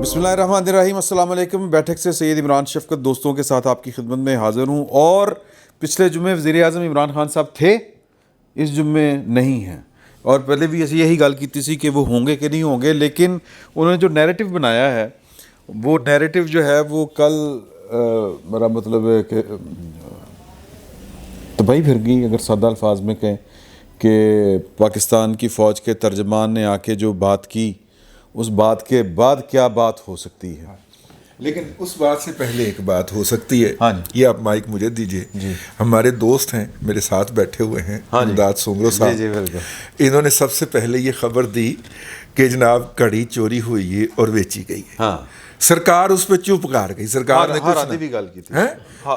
بسم اللہ الرحمن الرحیم. السلام علیکم. بیٹھک سے سید عمران شفقت دوستوں کے ساتھ آپ کی خدمت میں حاضر ہوں. اور پچھلے جمعے وزیر اعظم عمران خان صاحب تھے, اس جمعے نہیں ہیں, اور پہلے بھی ایسی یہی گل کی تھی کہ وہ ہوں گے کہ نہیں ہوں گے, لیکن انہوں نے جو نیریٹو بنایا ہے وہ نیریٹو جو ہے وہ کل میرا مطلب ہے کہ تباہی پھر گئی اگر سادہ الفاظ میں کہیں کہ پاکستان کی فوج کے ترجمان نے آ کے جو بات کی, اس بات کے بعد کیا بات ہو سکتی ہے. لیکن اس بات سے پہلے ایک بات ہو سکتی ہے. ہاں جی, یہ آپ مائک مجھے دیجیے. جی, ہمارے دوست ہیں میرے ساتھ بیٹھے ہوئے ہیں, امداد سومرو صاحب. جی بالکل. انہوں نے سب سے پہلے یہ خبر دی کہ جناب کڑی چوری ہوئی ہے اور بیچی گئی ہے. ہاں, سرکار اس پہ چپ کر گئی. سرکار نے ہاں بھی گل کی تھی,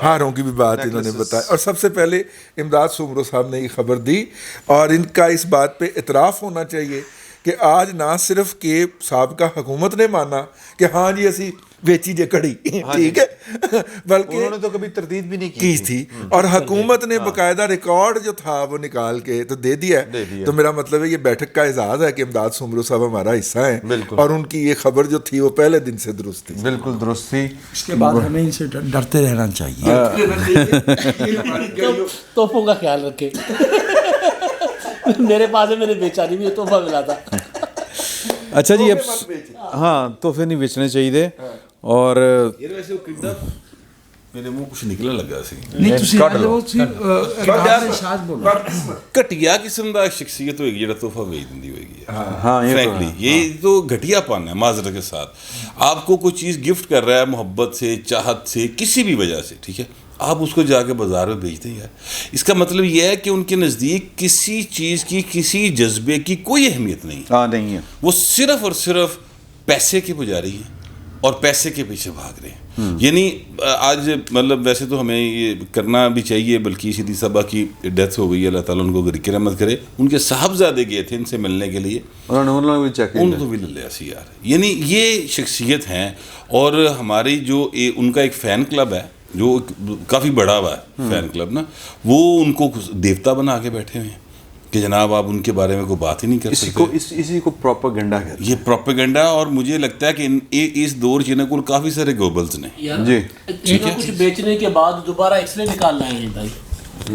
ہاروں کی بھی بات انہوں نے بتائی, اور سب سے پہلے امداد سومرو صاحب نے یہ خبر دی, اور ان کا اس بات پہ اعتراف ہونا چاہیے کہ آج نہ صرف کہ سابقہ حکومت نے مانا کہ ہاں جی اسی بیچی جے کڑی, ٹھیک ہے, بلکہ انہوں نے تو کبھی تردید بھی نہیں کی تھی, اور حکومت نے باقاعدہ ریکارڈ جو تھا وہ نکال کے تو دے دیا ہے. تو میرا مطلب ہے یہ بیٹھک کا اعزاز ہے کہ امداد سومرو صاحب ہمارا حصہ ہیں, اور ان کی یہ خبر جو تھی وہ پہلے دن سے درست تھی. بالکل درست تھی. اس کے بعد ہمیں ان سے ڈرتے رہنا چاہیے. تحفوں کا خیال رکھے. میرے پاس میں نے بیچا نہیں, مجھے تحفہ ملا تھا. اچھا جی, اب ہاں تحفے نہیں بیچنے چاہیے. اور میرے منہ کچھ نکلنے لگا سی گھٹیا قسم کا شخصیت ہوئے گی جڑا تحفہ بیچ دینی ہوئے گی. فرینکلی یہ تو گھٹیا پن ہے. معذرت کے ساتھ آپ کو کوئی چیز گفٹ کر رہا ہے محبت سے, چاہت سے, کسی بھی وجہ سے, ٹھیک ہے, آپ اس کو جا کے بازار میں بیچتے ہیں یار. اس کا مطلب یہ ہے کہ ان کے نزدیک کسی چیز کی, کسی جذبے کی کوئی اہمیت نہیں ہے. وہ صرف اور صرف پیسے کے پجاری ہیں اور پیسے کے پیچھے بھاگ رہے ہیں. یعنی آج مطلب ویسے تو ہمیں یہ کرنا بھی چاہیے, بلکہ سیدھی صاحبہ کی ڈیتھ ہو گئی, اللہ تعالیٰ ان کو غریق رحمت کرے. ان کے صاحبزادے گئے تھے ان سے ملنے کے لیے, ان کو بھی لے لیا سی یار. یعنی یہ شخصیت ہیں. اور ہماری جو ان کا ایک فین کلب ہے جو کافی بڑا ہوا ہے فین کلب نا, وہ ان کو دیوتا بنا کے بیٹھے ہوئے ہیں کہ جناب آپ ان کے بارے میں کوئی بات ہی نہیں کر سکتے. اسی کو پروپیگنڈا کہتے ہیں. یہ پروپیگنڈا, اور مجھے لگتا ہے کہ اس دور چینے کو کافی سارے گوبلز نے جی کچھ بیچنے کے بعد دوبارہ ایکس رے نکال لائے ہیں بھائی,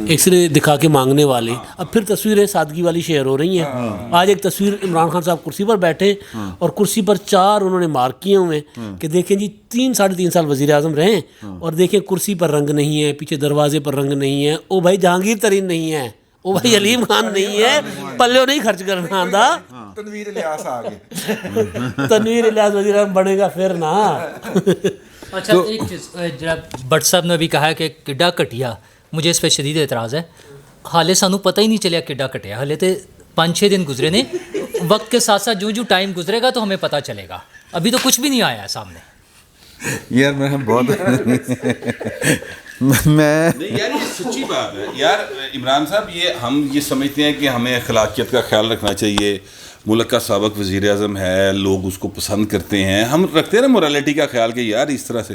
ایکس رے دکھا کے مانگنے والے. اب پھر تصویریں سادگی والی شیئر ہو رہی ہیں. آج ایک تصویر عمران خان صاحب کرسی پر بیٹھے اور کرسی پر 4 انہوں نے مارک کیے ہوئے ہیں کہ دیکھیں جی 3-3.5 سال وزیر اعظم رہے, اور دیکھیں کرسی پر رنگ نہیں ہے, پیچھے دروازے پر رنگ نہیں ہے. او بھائی جہانگیر ترین نہیں ہے, او بھائی علیم خان نہیں ہے, پلو نہیں خرچ کرنا آندا. تنویر الیاس آ گئے. تنویر الیاس وزیر اعظم بنے گا پھر نا. اچھا ایک چیز جناب بٹ صاحب نے بھی کہا کہ کڈا کٹیا, مجھے اس پہ شدید اعتراض ہے. حالے سانوں پتہ ہی نہیں چلیا کڈا کٹیا. حالے تو 5-6 دن گزرے نے. وقت کے ساتھ ساتھ جو ٹائم گزرے گا تو ہمیں پتہ چلے گا. ابھی تو کچھ بھی نہیں آیا ہے سامنے. یار میں بہت یار یہ سچی بات ہے یار. عمران صاحب ہم یہ سمجھتے ہیں کہ ہمیں اخلاقیت کا خیال رکھنا چاہیے. ملک کا سابق وزیر اعظم ہے, لوگ اس کو پسند کرتے ہیں, ہم رکھتے ہیں نا مورالٹی کا خیال کہ یار اس طرح سے.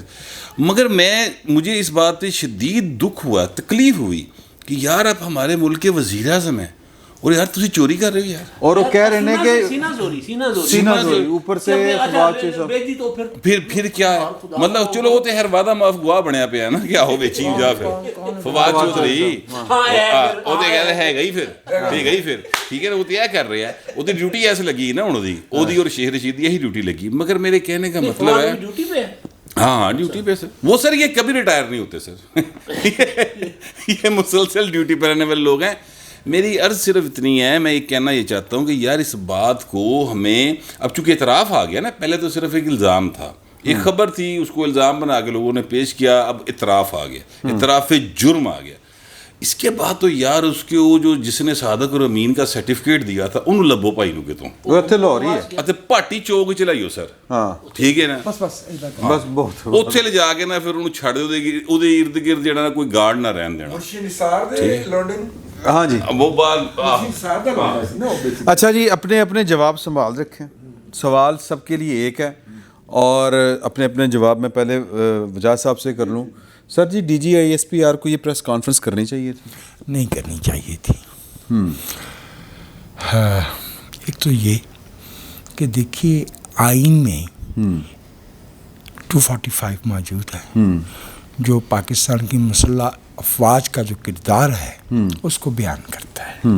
مگر مجھے اس بات پہ شدید دکھ ہوا, تکلیف ہوئی کہ یار آپ ہمارے ملک کے وزیر اعظم ہیں اور یار تسی چوری کر رہے ہو یار. اور وہ کہہ رہے ہیں کہ سینہ زوری اوپر سے پھر کیا ہے مطلب. چلو وہ تو ہر وعدہ معاف گواہ بنیا پیا ہے نا کہ آہو بیچی جا. پھر فواد چودھری وہ تو کہتے ہے گئی پھر ٹھیک ہے نا, وہ تو یہ کر رہے ہیں. وہ تو ڈیوٹی ایسے لگی نا انہوں دی اور شیخ رشید یہی ڈیوٹی لگی. مگر میرے کہنے کا مطلب ہے ہاں ڈیوٹی پہ سر وہ سر یہ کبھی ریٹائر نہیں ہوتے سر. یہ مسلسل ڈیوٹی پہ رہنے والے لوگ ہیں. میری عرض صرف اتنی ہے, میں یہ کہنا یہ چاہتا ہوں کہ یار اس بات کو ہمیں اب چونکہ اعتراف آ گیا نا, پہلے تو صرف ایک الزام تھا, ایک خبر تھی, اس کو الزام بنا کے لوگوں نے پیش کیا, اب اعتراف آ گیا, اعتراف جرم آ گیا. اس کے بعد تو یار اس کے وہ جو جس نے صادق اور امین کا سرٹیفکیٹ دیا تھا انہوں لبو پائی نو کے تو وہ اتنے لاہور ہی ہے اتے پاٹی چوک چلائیو سر. ہاں ٹھیک ہے نا, بس بہت اتنے لے جا کے نا پھر انہوں چھڑ دے ارد گرد جڑا کوئی گارڈ نہ رہن دینا. ہاں جی وہ بات. اچھا جی, اپنے اپنے جواب سنبھال رکھیں. سوال سب کے لیے ایک ہے اور اپنے اپنے جواب میں پہلے وجاہت صاحب سے کر لوں. Sir ji D G I S P R کو یہ پریس کانفرنس کرنی چاہیے تھی؟ نہیں کرنی چاہیے تھی. ایک تو یہ کہ دیکھیے آئین میں 245 موجود ہے جو پاکستان کی مسلح افواج کا جو کردار ہے اس کو بیان کرتا ہے.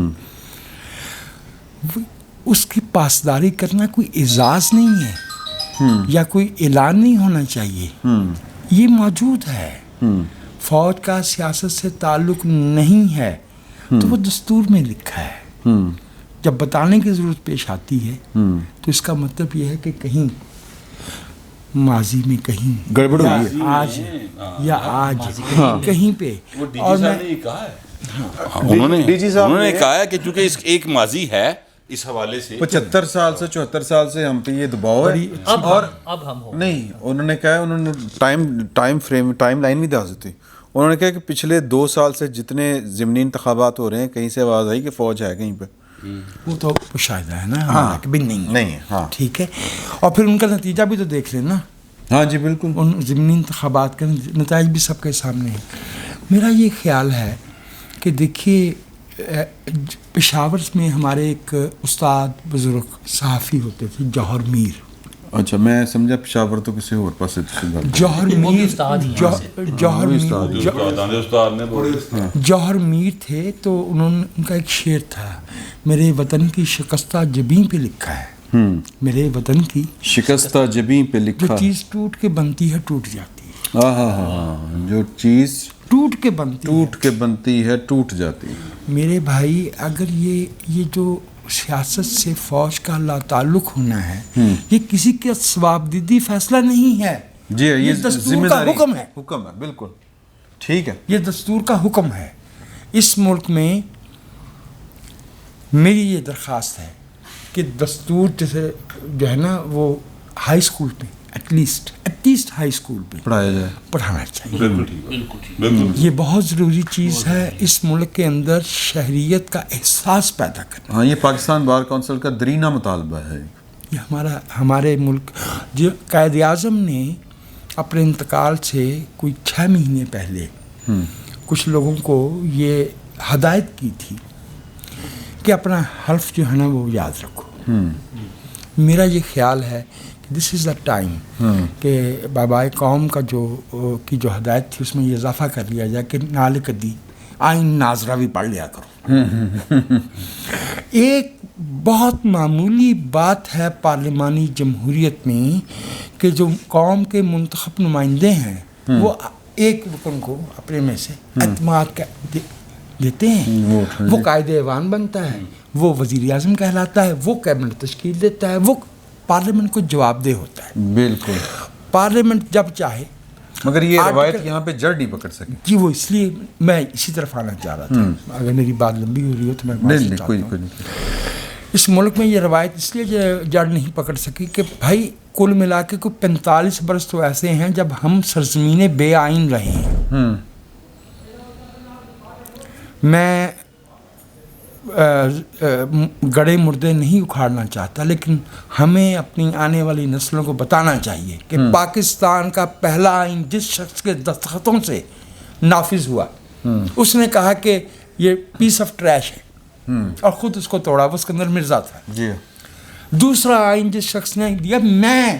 اس کی پاسداری کرنا کوئی اعزاز نہیں ہے یا کوئی اعلان نہیں ہونا چاہیے. یہ موجود ہے. فوج کا سیاست سے تعلق نہیں ہے تو وہ دستور میں لکھا ہے. جب بتانے کی ضرورت پیش آتی ہے تو اس کا مطلب یہ ہے کہ کہیں ماضی میں کہیں گڑبڑ یا آج کہیں پہ. اور میں انہوں نے کہا ہے کہ چونکہ اس ایک ماضی ہے اس حوالے سے 75 سال سے 74 سال سے ہم پہ یہ دباؤ ہے. اور اب ہم ہو نہیں انہوں نے کہا انہوں نے ٹائم لائن بھی دیا دیتی. انہوں نے کہا کہ پچھلے 2 سال سے جتنے ضمنی انتخابات ہو رہے ہیں کہیں سے آواز آئی کہ فوج ہے کہیں پہ. وہ تو مشاہدہ ہے نا کہ بھی نہیں. ہاں ٹھیک ہے. اور پھر ان کا نتیجہ بھی تو دیکھ لینا. ہاں جی بالکل. ان ضمنی انتخابات کے نتائج بھی سب کے سامنے ہیں. میرا یہ خیال ہے کہ دیکھیے پشاور میں ہمارے ایک استاد بزرگ صحافی ہوتے تھے جوہر میر. اچھا میں سمجھا پشاور تو کسی اور پاس جوہر میر تھے. تو انہوں نے ان کا ایک شعر تھا میرے وطن کی شکستہ جبیں پہ لکھا ہے. میرے وطن کی شکستہ جبیں پہ لکھا جو چیز ٹوٹ کے بنتی ہے ٹوٹ جاتی ہے. ہاں جو چیز ٹوٹ کے بنتی ہے ٹوٹ جاتی ہے. میرے بھائی اگر یہ جو سیاست سے فوج کا لا تعلق ہونا ہے یہ کسی کے ثوابدیدی فیصلہ نہیں ہے. جی یہ دستور کا حکم ہے. بالکل ٹھیک ہے. یہ دستور کا حکم ہے. اس ملک میں میری یہ درخواست ہے کہ دستور جیسے جو ہے نا وہ ہائی اسکول پہ ایٹ لیسٹ ہائی اسکول پہ پڑھانا چاہیے. یہ بہت ضروری چیز ہے اس ملک کے اندر شہریت کا احساس پیدا کرنا. ہاں یہ پاکستان بار کونسل کا درینہ مطالبہ ہے. یہ ہمارے ملک جو قائد اعظم نے اپنے انتقال سے کوئی 6 مہینے پہلے کچھ لوگوں کو یہ ہدایت کی تھی کہ اپنا حلف جو ہے نا وہ یاد رکھو. میرا یہ خیال ہے دس از دا ٹائم کہ بابائے قوم کا جو ہدایت تھی اس میں یہ اضافہ کر لیا جائے کہ نال کدی آئین ناظرہ بھی پڑھ لیا کرو. ایک بہت معمولی بات ہے پارلیمانی جمہوریت میں کہ جو قوم کے منتخب نمائندے ہیں وہ ایک رکن کو اپنے میں سے اعتماد دیتے ہیں. وہ قائد ایوان بنتا ہے, وہ وزیر اعظم کہلاتا ہے, وہ کیبنٹ تشکیل دیتا ہے, وہ پارلیمنٹ کو جواب دہ ہوتا ہے. بالکل پارلیمنٹ جب چاہے. مگر یہ روایت یہاں پہ جڑ نہیں پکڑ سکی. جی وہ اس لیے میں اسی طرف آنا چاہ رہا تھا. اگر میری بات لمبی ہو رہی ہو تو میں کوئی اس ملک میں یہ روایت اس لیے جڑ نہیں پکڑ سکی کہ بھائی کل ملا کے کوئی 45 برس تو ایسے ہیں جب ہم سرزمین بے آئین رہے ہیں. میں گڑے مردے نہیں اکھاڑنا چاہتا, لیکن ہمیں اپنی آنے والی نسلوں کو بتانا چاہیے کہ پاکستان کا پہلا آئین جس شخص کے دستخطوں سے نافذ ہوا اس نے کہا کہ یہ پیس آف ٹریش ہے اور خود اس کو توڑا. وہ اسکندر مرزا تھا. جی دوسرا آئین جس شخص نے دیا, میں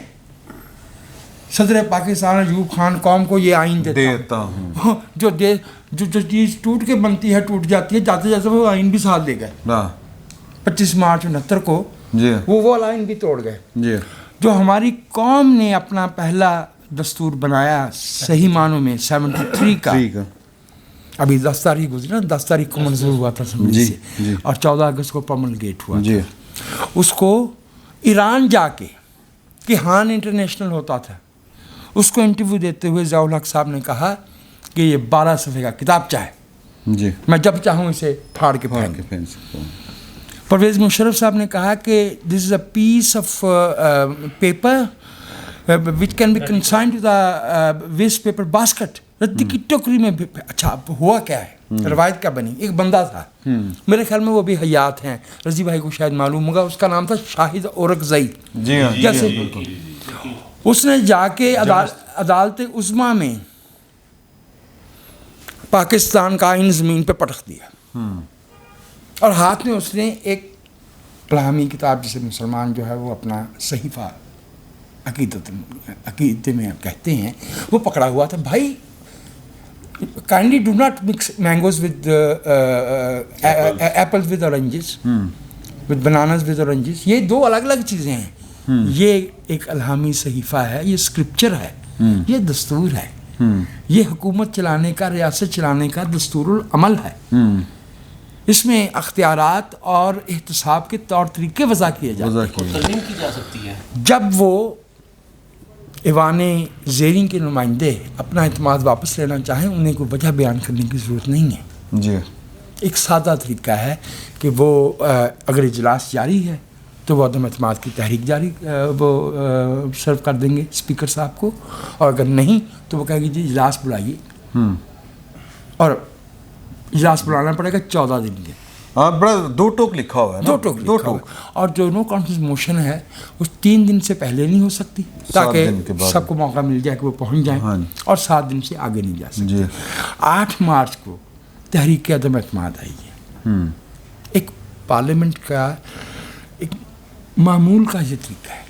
صدر پاکستان ایوب خان قوم کو یہ آئین دیتا ہوں جو چیز ٹوٹ کے بنتی ہے ٹوٹ جاتی ہے. جاتے جاتے وہ آئین بھی ساتھ دے گئے. 25 مارچ 69 کو وہ آئین بھی توڑ گئے. جو ہماری قوم نے اپنا پہلا دستور بنایا صحیح معنوں میں 73 کا, ابھی 10 تاریخ گزری نا, 10 تاریخ کو منظور ہوا تھا اسمبلی سے اور 14 اگست کو پرملگیٹ ہوا تھا. اس کو ایران جا کے کہان انٹرنیشنل ہوتا تھا, اس کو انٹرویو دیتے ہوئے ضیاء الحق صاحب نے کہا کہ یہ 12 صفحے کا کتابچہ ہے, میں جب چاہوں اسے پھاڑ کے پھینک سکتا ہوں. پرویز مشرف صاحب نے کہا کہ this is a piece of paper which can be consigned to the waste paper basket. ردی کی ٹوکری میں. اچھا ہوا کیا ہے, روایت کیا بنی. ایک بندہ تھا, میرے خیال میں وہ بھی حیات ہیں, رضی بھائی کو شاید معلوم ہوگا, اس کا نام تھا شاہد اورکزئی. جیسے اس نے جا کے عدالت عظمیٰ میں پاکستان کا آئین زمین پہ پٹخ دیا اور ہاتھ میں اس نے ایک کلامی کتاب جسے مسلمان جو ہے وہ اپنا صحیفہ عقیدے میں کہتے ہیں، وہ پکڑا ہوا تھا. بھائی kindly do not mix mangoes with apples with oranges, with bananas with oranges. یہ دو الگ الگ چیزیں ہیں. یہ ایک الہامی صحیفہ ہے، یہ اسکرپچر ہے، یہ دستور ہے، یہ حکومت چلانے کا، ریاست چلانے کا دستور العمل ہے. اس میں اختیارات اور احتساب کے طور طریقے وضع کیے جاتے ہیں. ترمیم کی جا سکتی ہے. جب وہ ایوان زیریں کے نمائندے اپنا اعتماد واپس لینا چاہیں، انہیں کوئی وجہ بیان کرنے کی ضرورت نہیں ہے. جی ایک سادہ طریقہ ہے کہ وہ اگر اجلاس جاری ہے تو وہ عدم اعتماد کی تحریک جاری وہ سرو کر دیں گے اسپیکر صاحب کو، اور اگر نہیں تو وہ کہیں گے جی اجلاس بلائیے، اور اجلاس بلانا پڑے گا 14 دن کے. ہاں بڑا 2 ٹوک لکھا ہوا ہے، 2 ٹوک لکھا ہوا ہے. اور جو نو کانفیڈنس موشن ہے اس 3 دن سے پہلے نہیں ہو سکتی، تاکہ سب کو موقع مل جائے کہ وہ پہنچ جائیں، اور 7 دن سے آگے نہیں جا سکتی. 8 مارچ کو تحریک عدم اعتماد آئی ہے. ایک پارلیمنٹ کا ایک معمول کا یہ طریقہ ہے،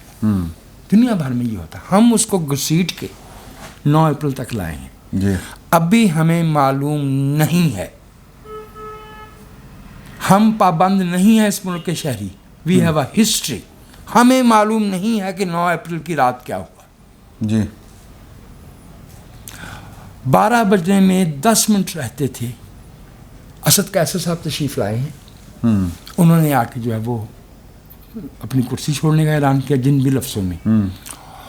دنیا بھر میں یہ ہوتا ہے. ہم اس کو گھسیٹ کے 9 اپریل تک لائے ہیں. اب بھی ہمیں معلوم نہیں ہے، ہم پابند نہیں ہیں اس ملک کے شہری. We have a history. ہمیں معلوم نہیں ہے کہ 9 اپریل کی رات کیا ہوا. جی 12 بجنے میں 10 منٹ رہتے تھے اسد قیصر صاحب تشریف لائے ہیں. انہوں نے آ کے جو ہے وہ اپنی کرسی چھوڑنے کا اعلان کیا جن بھی لفظوں میں،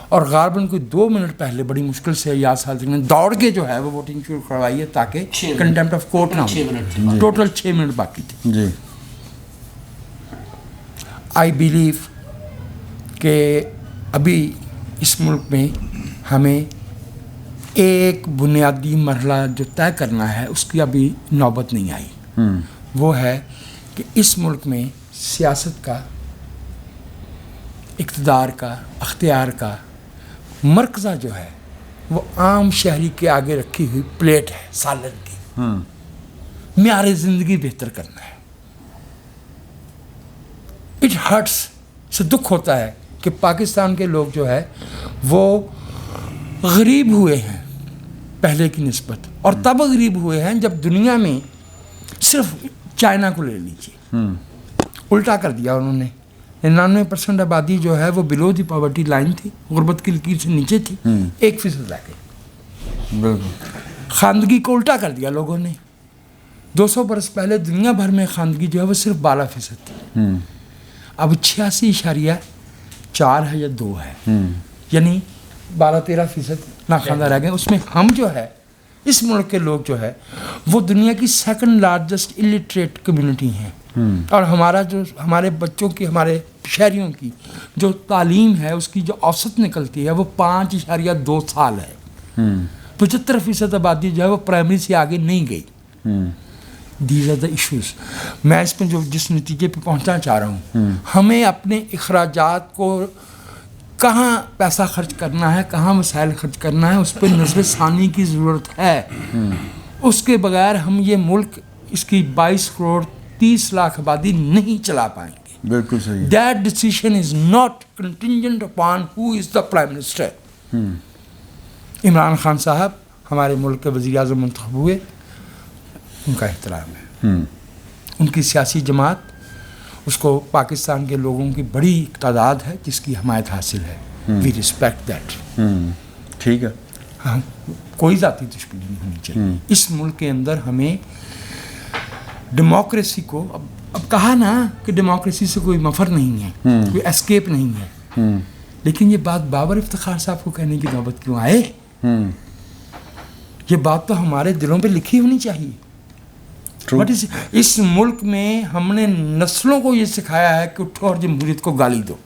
اور غالباً کوئی 2 منٹ پہلے بڑی مشکل سے یاد صادق نے دوڑ کے جو ہے وہ ووٹنگ شروع کروائی ہے تاکہ کنٹمپٹ آف کورٹ نہ ہو. ٹوٹل 6 منٹ باقی تھے. جی آئی بیلیو کہ ابھی اس ملک میں ہمیں ایک بنیادی مرحلہ جو طے کرنا ہے اس کی ابھی نوبت نہیں آئی. وہ ہے کہ اس ملک میں سیاست کا، اقتدار کا، اختیار کا مرکزہ جو ہے وہ عام شہری کے آگے رکھی ہوئی پلیٹ ہے سالن کی. معیار زندگی بہتر کرنا ہے. اٹ ہرٹس، سے دکھ ہوتا ہے کہ پاکستان کے لوگ جو ہے وہ غریب ہوئے ہیں پہلے کی نسبت، اور تب غریب ہوئے ہیں جب دنیا میں صرف چائنا کو لے لیجیے، الٹا کر دیا انہوں نے. 99% آبادی جو ہے وہ بلو دی پاورٹی لائن تھی، غربت کی لکیر سے نیچے تھی، 1% رہ گئی. بالکل خواندگی کو الٹا کر دیا لوگوں نے. 200 برس پہلے دنیا بھر میں خواندگی جو ہے وہ صرف 12% تھی. اب 86.4 ہے یا 2 ہے، یعنی 12-13% ناخواندہ رہ گئے. اس میں ہم جو ہے اس ملک کے لوگ جو ہے وہ دنیا کی 2nd لارجسٹ الٹریٹ کمیونٹی ہیں. اور ہمارا جو ہمارے بچوں کی، ہمارے شہریوں کی جو تعلیم ہے اس کی جو اوسط نکلتی ہے وہ 5.2 سال ہے. 75% آبادی جو ہے وہ پرائمری سے آگے نہیں گئی. These are the issues. میں اس میں جو جس نتیجے پہ پہنچنا چاہ رہا ہوں، ہمیں اپنے اخراجات کو کہاں پیسہ خرچ کرنا ہے، کہاں وسائل خرچ کرنا ہے، اس پہ نظر ثانی کی ضرورت ہے. اس کے بغیر ہم یہ ملک، اس کی 22 کروڑ 30 لاکھ آبادی نہیں چلا پائیں گے. بالکل صحیح. That decision is not contingent upon who is the Prime Minister. Imran Khan صاحب ہمارے ملک کے وزیر اعظم منتخب ہوئے، ان کا احترام ہے. ان کی سیاسی جماعت، اس کو پاکستان کے لوگوں کی بڑی تعداد ہے جس کی حمایت حاصل ہے. وی رسپیکٹ دیٹ. ٹھیک ہے. ہاں، کوئی ذاتی دشمنی نہیں ہونی چاہیے. اس ملک کے اندر ہمیں ڈیموکریسی کو، اب کہا نا کہ ڈیموکریسی سے کوئی مفر نہیں ہے، کوئی اسکیپ نہیں ہے، لیکن یہ بات بابر افتخار صاحب کو کہنے کی نوبت کیوں آئے؟ یہ بات تو ہمارے دلوں پہ لکھی ہونی چاہیے. اس ملک میں ہم نے نسلوں کو یہ سکھایا ہے کہ اٹھو اور جمہوریت کو گالی دو.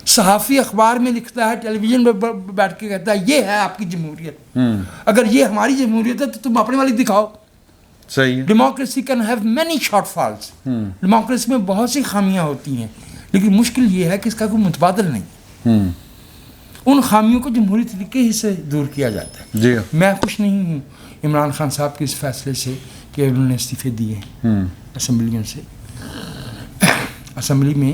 صحافی اخبار میں لکھتا ہے، ٹیلی ویژن پہ بیٹھ کے کہتا ہے یہ ہے آپ کی جمہوریت. اگر یہ ہماری جمہوریت ہے تو تم اپنے والی دکھاؤ. صحیح ہے. Democracy can have many short false. Democracy میں بہت سی خامیاں ہوتی ہیں، لیکن مشکل یہ ہے کہ اس کا کوئی متبادل نہیں. ان خامیوں کو جمہوری طریقے ہی سے دور کیا جاتا ہے. جی میں خوش نہیں ہوں عمران خان صاحب کے اس فیصلے سے کہ انہوں نے استعفے دیے اسمبلیوں سے. اسمبلی میں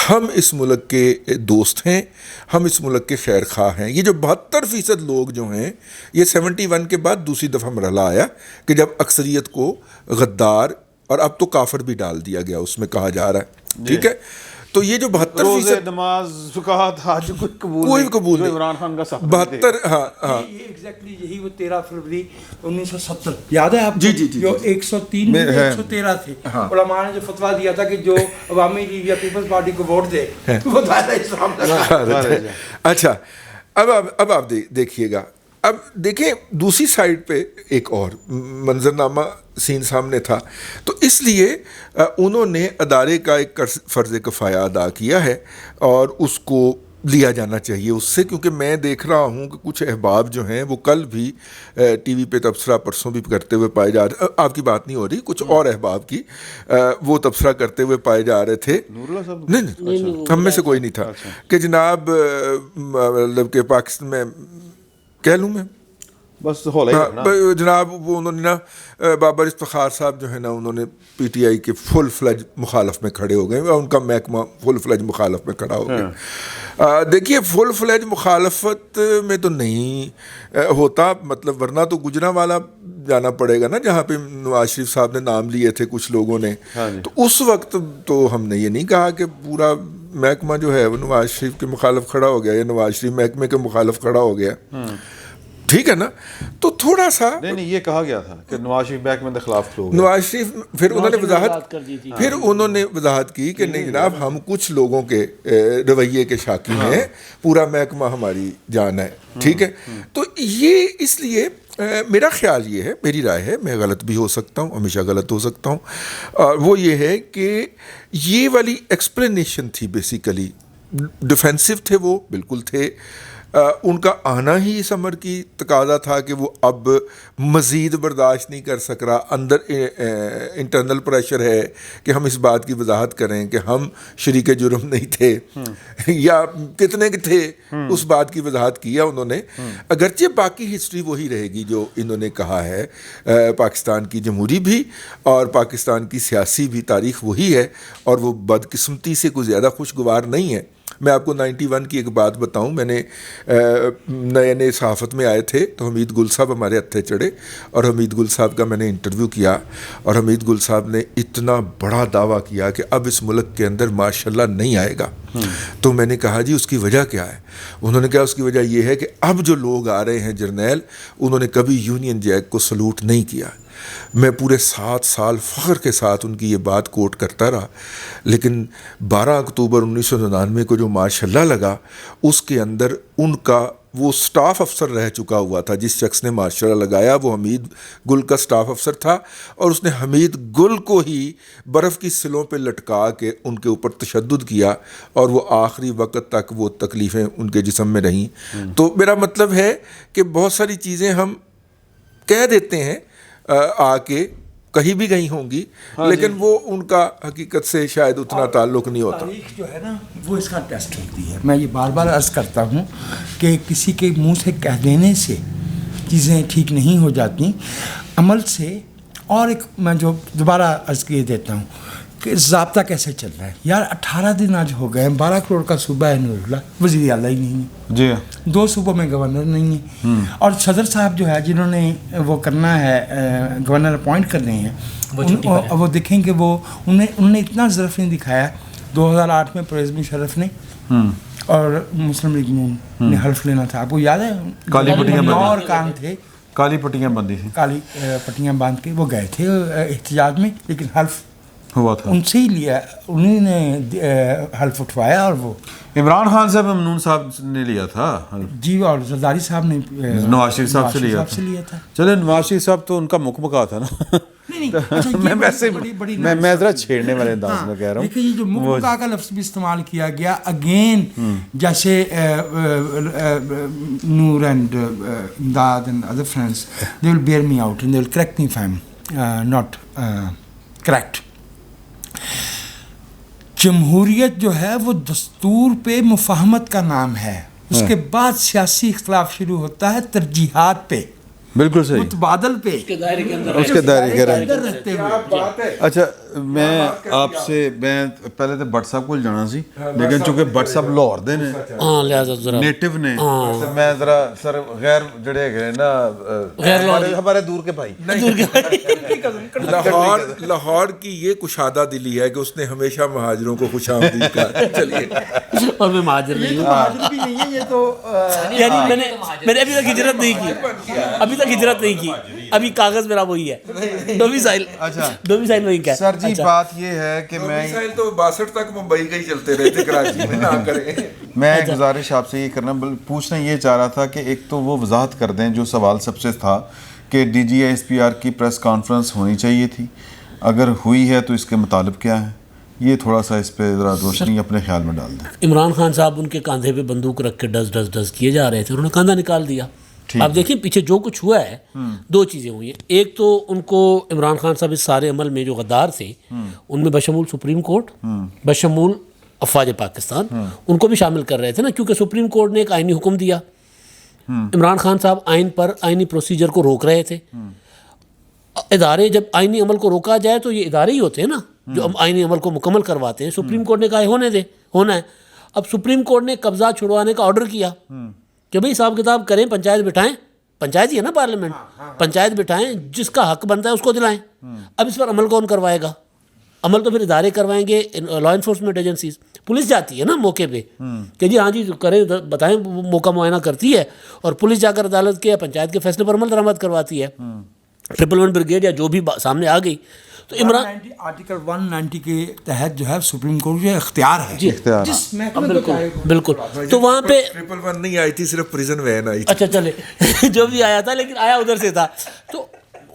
ہم اس ملک کے دوست ہیں, ہم اس ملک کے خیر خواہ ہیں. یہ جو 72% لوگ جو ہیں, یہ 71 کے بعد دوسری دفعہ مرحلہ آیا کہ جب اکثریت کو غدار اور اب تو کافر بھی ڈال دیا گیا, اس میں کہا جا رہا ہے, ٹھیک ہے. تو یہ جو 72% نماز زکوٰۃ حج کوئی قبول نہیں, عمران خان کا 72 ہاں یہ ایگزیکٹلی یہی وہ 13 فروری 1970 یاد ہے آپ کو؟ جی جو 103 میں 113 تھے, علماء نے جو فتویٰ دیا تھا کہ جو عوامی لیگ یا پیپلز پارٹی کو ووٹ دے وہ دائرہ اسلام کا. اچھا, اب آپ دیکھیے گا, اب دیکھیں دوسری سائڈ پہ ایک اور منظرنامہ سین سامنے تھا. تو اس لیے انہوں نے ادارے کا ایک فرض کفایہ ادا کیا ہے اور اس کو لیا جانا چاہیے اس سے, کیونکہ میں دیکھ رہا ہوں کہ کچھ احباب جو ہیں وہ کل بھی ٹی وی پہ تبصرہ پرسوں بھی کرتے ہوئے پائے جا رہے, آپ کی بات نہیں ہو رہی, کچھ اور احباب کی وہ تبصرہ کرتے ہوئے پائے جا رہے تھے. نہیں, ہم میں سے کوئی نہیں تھا کہ جناب مطلب کہ پاکستان میں کہہ لوں میں بس جناب وہ انہوں نے نا بابر افتخار صاحب جو ہے نا, انہوں نے پی ٹی آئی کے فل فلج مخالف میں کھڑے ہو گئے, ان کا محکمہ فل فلج مخالف میں کھڑا ہو گیا. دیکھیے فل فلج مخالفت میں تو نہیں ہوتا, مطلب ورنہ تو گجرانوالہ جانا پڑے گا نا, جہاں پہ نواز شریف صاحب نے نام لیے تھے کچھ لوگوں نے. تو اس وقت تو ہم نے یہ نہیں کہا کہ پورا محکمہ جو ہے وہ نواز شریف کے مخالف کھڑا ہو گیا یا نواز شریف محکمے کے مخالف کھڑا ہو گیا, ٹھیک ہے نا. تو تھوڑا سا نہیں یہ کہا گیا تھا کہ نواز شریف محکمے کے خلاف لوگ, نواز شریف پھر انہوں نے وضاحت کی کہ نہیں جناب ہم کچھ لوگوں کے رویے کے شاکی ہیں, پورا محکمہ ہماری جان ہے, ٹھیک ہے. تو یہ اس لیے میرا خیال یہ ہے, میری رائے ہے, میں غلط بھی ہو سکتا ہوں, ہمیشہ غلط ہو سکتا ہوں, اور وہ یہ ہے کہ یہ والی ایکسپلینیشن تھی بیسیکلی, ڈیفینسو تھے وہ بالکل تھے, ان کا آنا ہی اس امر کی تقاضا تھا کہ وہ اب مزید برداشت نہیں کر سک رہا, اندر انٹرنل پریشر ہے کہ ہم اس بات کی وضاحت کریں کہ ہم شریک جرم نہیں تھے یا کتنے کے تھے, اس بات کی وضاحت کیا انہوں نے. اگرچہ باقی ہسٹری وہی رہے گی جو انہوں نے کہا ہے, پاکستان کی جمہوری بھی اور پاکستان کی سیاسی بھی تاریخ وہی ہے, اور وہ بدقسمتی سے کوئی زیادہ خوشگوار نہیں ہے. میں آپ کو 91 کی ایک بات بتاؤں, میں نے نئے صحافت میں آئے تھے تو حمید گل صاحب ہمارے ہتھے چڑھے, اور حمید گل صاحب کا میں نے انٹرویو کیا, اور حمید گل صاحب نے اتنا بڑا دعویٰ کیا کہ اب اس ملک کے اندر ماشاءاللہ نہیں آئے گا. تو میں نے کہا جی اس کی وجہ کیا ہے؟ انہوں نے کہا اس کی وجہ یہ ہے کہ اب جو لوگ آ رہے ہیں جرنیل, انہوں نے کبھی یونین جیک کو سلوٹ نہیں کیا. میں پورے 7 سال فخر کے ساتھ ان کی یہ بات کوٹ کرتا رہا, لیکن 12 اکتوبر 1999 کو جو مارش اللہ لگا, اس کے اندر ان کا وہ سٹاف افسر رہ چکا ہوا تھا. جس شخص نے مارشل اللہ لگایا وہ حمید گل کا سٹاف افسر تھا, اور اس نے حمید گل کو ہی برف کی سلوں پہ لٹکا کے ان کے اوپر تشدد کیا, اور وہ آخری وقت تک وہ تکلیفیں ان کے جسم میں رہیں. تو میرا مطلب ہے کہ بہت ساری چیزیں ہم کہہ دیتے ہیں آ کے, کہیں بھی گئی ہوں گی, لیکن وہ ان کا حقیقت سے شاید اتنا تعلق نہیں ہوتا. تاریخ جو ہے نا وہ اس کا ٹیسٹ ہوتی ہے. میں یہ بار بار عرض کرتا ہوں کہ کسی کے منہ سے کہہ دینے سے چیزیں ٹھیک نہیں ہو جاتی, عمل سے. اور ایک میں جو دوبارہ عرض کیے دیتا ہوں کہ ضابطہ کیسے چل رہا ہے. یار 18 دن آج ہو گئے ہیں, 12 کروڑ کا صوبہ ہے نور اللہ, وزیر اعلیٰ ہی نہیں ہے, جی 2 صوبوں میں گورنر نہیں ہے, اور صدر صاحب جو ہے جنہوں نے وہ کرنا ہے گورنر اپوائنٹ کر رہے ہیں, وہ دیکھیں کہ وہ انہوں نے اتنا ظرف نہیں دکھایا. 2008 میں پرویز مشرف نے اور مسلم لیگ نون نے حلف لینا تھا, آپ کو یاد ہے, کالی پٹیاں اور کام تھے, کالی پٹیاں بندی تھیں, کالی پٹیاں باندھ کے وہ گئے تھے احتجاج میں, لیکن حلف ہوا تھا ان سے ہی لیا, انہیں نے حلف اٹھوایا. اور وہ عمران خان صاحب ممنون صاحب نے لیا تھا جی, اور زرداری صاحب نے نواز شریف صاحب سے لیا تھا. چلے نواز شریف صاحب تو ان کا مکمکا تھا نا, میں ویسے میں ذرا چھیڑنے والے انداز میں کہہ رہا ہوں. دیکھیں یہ جو مکمکا کا لفظ بھی استعمال کیا گیا اگین, جیسے نور اینڈ امداد and other friends they will bear me out and they will correct me if I am not correct. جمہوریت جو ہے وہ دستور پہ مفاہمت کا نام ہے, اس کے بعد سیاسی اختلاف شروع ہوتا ہے ترجیحات پہ. بالکل صحیح, متبادل پہ کے دائرے کے اندر اس کے دائرے کے اندر رہتے ہوئے. بات ہے. اچھا میں آپ سے میں پہلے تو بٹ صاحب کو جانا سی, لیکن چونکہ بٹ صاحب لاہور دے نے, ہاں لہذا ذرا نیٹو نے, میں ذرا سر غیر جڑے گئے نا ہمارے دور کے بھائی, لاہور کی یہ کشادہ دلی ہے کہ اس نے ہمیشہ مہاجروں کو خوش آمدید کہا. چلیے, اور میں مہاجر نہیں ہوں, مہاجر بھی نہیں ہے یہ تو یعنی میں نے ابھی تک ہجرت نہیں کی, ابھی تک ہجرت نہیں کی, ابھی کاغذ میرا وہی ہے, ڈومیسائل. اچھا ڈومیسائل وہی کیا سر جی, بات یہ ہے کہ میں مسائل تو 62 تک ممبئی کا ہی چلتے رہتے, کراچی میں نہ کریں. میں گزارش آپ سے یہ کرنا پوچھنا یہ چاہ رہا تھا کہ ایک تو وہ وضاحت کر دیں جو سوال سب سے تھا کہ D G S P R کی پریس کانفرنس ہونی چاہیے تھی, اگر ہوئی ہے تو اس کے مطالب کیا ہے, یہ تھوڑا سا اس پہ ذرا روشنی اپنے خیال میں ڈال دیں. عمران خان صاحب ان کے کاندھے پہ بندوق رکھ کے ڈز ڈز ڈز کیے جا رہے تھے, انہوں نے کاندھا نکال دیا. آپ دیکھیں پیچھے جو کچھ ہوا ہے, دو چیزیں ہوئی ہیں. ایک تو ان کو عمران خان صاحب اس سارے عمل میں جو غدار تھے ان میں بشمول سپریم کورٹ, بشمول افواج پاکستان, ان کو بھی شامل کر رہے تھے نا, کیونکہ سپریم کورٹ نے ایک آئینی حکم دیا, عمران خان صاحب آئین پر آئینی پروسیجر کو روک رہے تھے. ادارے جب آئینی عمل کو روکا جائے تو یہ ادارے ہی ہوتے ہیں نا جو آئینی عمل کو مکمل کرواتے ہیں. سپریم کورٹ نے کہا ہونے دے, ہونا ہے. اب سپریم کورٹ نے قبضہ چھڑوانے کا آرڈر کیا کہ بھئی حساب کتاب کریں, پنچایت بٹھائیں, پنچایت ہی ہے نا پارلیمنٹ, پنچایت بٹھائیں, جس کا حق بنتا ہے اس کو دلائیں. اب اس پر عمل کون کروائے گا؟ عمل تو پھر ادارے کروائیں گے, لا انفورسمنٹ ایجنسیز. پولیس جاتی ہے نا موقع پہ کہ جی ہاں جی کریں, بتائیں, موقع معائنہ کرتی ہے, اور پولیس جا کر عدالت کے یا پنچایت کے فیصلے پر عمل درآمد کرواتی ہے. 111 بریگیڈ یا جو بھی سامنے آ گئی تو عمران آرٹیکل 190 کے تحت جو ہے سپریم کورٹ جو اختیار ہے, جس محکمے کو بالکل. تو وہاں پہ 111 نہیں آئی تھی, صرف پریزن وین آئی تھی. اچھا چلے جو بھی آیا تھا لیکن آیا ادھر سے تھا. تو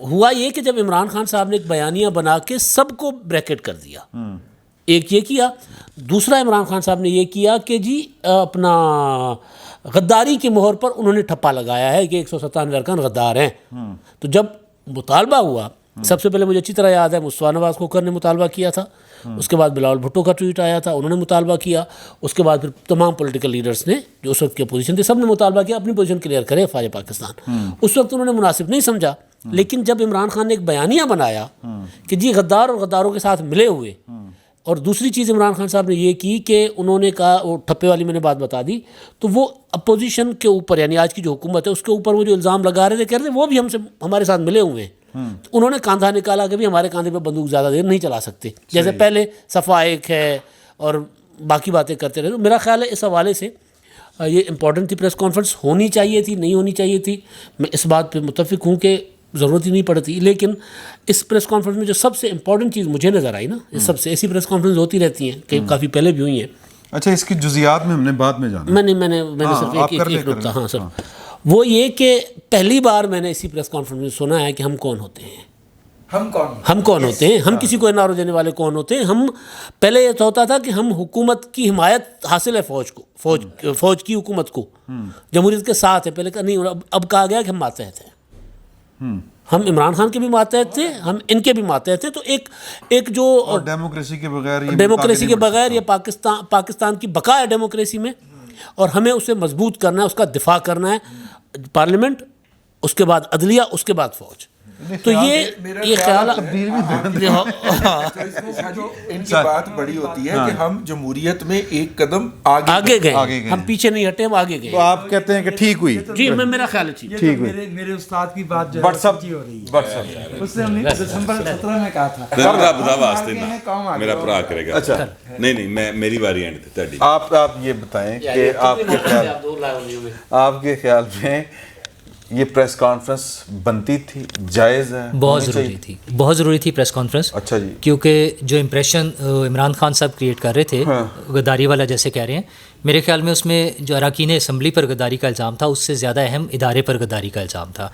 ہوا یہ کہ جب عمران خان صاحب نے ایک بیانیہ بنا کے سب کو بریکٹ کر دیا, ایک یہ کیا, دوسرا عمران خان صاحب نے یہ کیا کہ جی اپنا غداری کی مہر پر انہوں نے ٹھپا لگایا ہے کہ 197 ارکان غدار ہیں. تو جب مطالبہ ہوا, سب سے پہلے مجھے اچھی طرح یاد ہے مصطفیٰ نواز کھوکھر نے مطالبہ کیا تھا, اس کے بعد بلاول بھٹو کا ٹویٹ آیا تھا, انہوں نے مطالبہ کیا, اس کے بعد پھر تمام پولیٹیکل لیڈرز نے جو اس وقت کی اپوزیشن تھے سب نے مطالبہ کیا اپنی پوزیشن کلیئر کرے افواج پاکستان. اس وقت انہوں نے مناسب نہیں سمجھا, لیکن جب عمران خان نے ایک بیانیہ بنایا کہ جی غدار اور غداروں کے ساتھ ملے ہوئے, اور دوسری چیز عمران خان صاحب نے یہ کی کہ انہوں نے کہا, وہ ٹھپے والی میں نے بات بتا دی, تو وہ اپوزیشن کے اوپر یعنی آج کی جو حکومت ہے اس کے اوپر وہ جو الزام لگا رہے تھے, کہہ رہے تھے وہ بھی ہمارے ساتھ ملے ہوئے ہیں. انہوں نے کاندھا نکالا کہ بھی ہمارے کاندھے پہ بندوق زیادہ دیر نہیں چلا سکتے, جیسے پہلے صفا ایک ہے اور باقی باتیں کرتے رہے. تو میرا خیال ہے اس حوالے سے یہ امپورٹنٹ تھی, پریس کانفرنس ہونی چاہیے تھی, نہیں ہونی چاہیے تھی, میں اس بات پہ متفق ہوں کہ ضرورت ہی نہیں پڑتی. لیکن اس پریس کانفرنس میں جو سب سے امپورٹنٹ چیز مجھے نظر آئی نا, یہ سب سے ایسی پریس کانفرنس ہوتی رہتی ہیں کہ کافی پہلے بھی ہوئی ہیں. اچھا اس کی جزیات میں ہم نے بعد میں جانا, میں نے صرف ایک نقطہ, ہاں سر, وہ یہ کہ پہلی بار میں نے اسی پریس کانفرنس میں سنا ہے کہ ہم کون ہوتے ہیں, ہم کون ہوتے ہیں, ہم کسی کو انارو دینے والے کون ہوتے ہیں. ہم پہلے یہ ہوتا تھا کہ ہم حکومت کی حمایت حاصل ہے فوج کی حکومت کو, جمہوریت کے ساتھ ہے. پہلے کہا نہیں, اب کہا گیا کہ ہم ماتحت ہیں. ہم عمران خان کے بھی ماتحت تھے, ہم ان کے بھی ماتحت تھے. تو ایک جو ڈیموکریسی کے بغیر یہ پاکستان کی بقا ہے ڈیموکریسی میں, اور ہمیں اسے مضبوط کرنا ہے, اس کا دفاع کرنا ہے. پارلیمنٹ, اس کے بعد عدلیہ, اس کے بعد فوج. تو یہ خیال ان کی بات بڑی ہوتی ہے کہ ہم جمہوریت میں ایک قدم آگے گئے, ہم پیچھے نہیں ہٹے, ہم آگے گئے. تو آپ کہتے ہیں کہ ٹھیک ہوئی. جی میرا خیال ہے ٹھیک ہوئی. میرے استاد کی بات جو بٹ صاحب ہو رہی ہے, اس سے ہم نے دسمبر 17 میں کہا تھا میرا پرا کرے گا. اچھا نہیں میں میری باری اینڈ تھی تہاڈی. آپ یہ بتائیں کہ آپ کے خیال میں یہ پریس کانفرنس بنتی تھی, جائز ہے, بہت ضروری تھی پریس کانفرنس. اچھا جی, کیونکہ جو امپریشن عمران خان صاحب کریٹ کر رہے تھے غداری والا جیسے کہہ رہے ہیں, میرے خیال میں اس میں جو اراکین اسمبلی پر غداری کا الزام تھا اس سے زیادہ اہم ادارے پر غداری کا الزام تھا.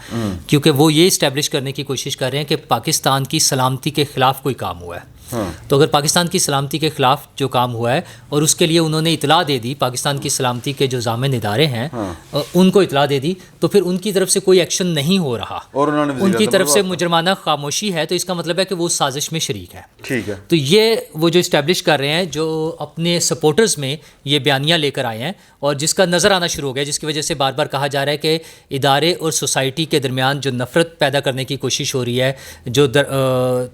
کیونکہ وہ یہ اسٹیبلش کرنے کی کوشش کر رہے ہیں کہ پاکستان کی سلامتی کے خلاف کوئی کام ہوا ہے. تو اگر پاکستان کی سلامتی کے خلاف جو کام ہوا ہے اور اس کے لیے انہوں نے اطلاع دے دی، پاکستان کی سلامتی کے جو ضامن ادارے ہیں ان کو اطلاع دے دی، تو پھر ان کی طرف سے کوئی ایکشن نہیں ہو رہا اور انہوں نے ان کی طرف سے مجرمانہ خاموشی ہے، تو اس کا مطلب ہے کہ وہ سازش میں شریک ہے. ٹھیک ہے. تو یہ وہ جو اسٹیبلش کر رہے ہیں، جو اپنے سپورٹرز میں یہ بیانیہ لے کر آئے ہیں اور جس کا نظر آنا شروع ہو گیا، جس کی وجہ سے بار بار کہا جا رہا ہے کہ ادارے اور سوسائٹی کے درمیان جو نفرت پیدا کرنے کی کوشش ہو رہی ہے، جو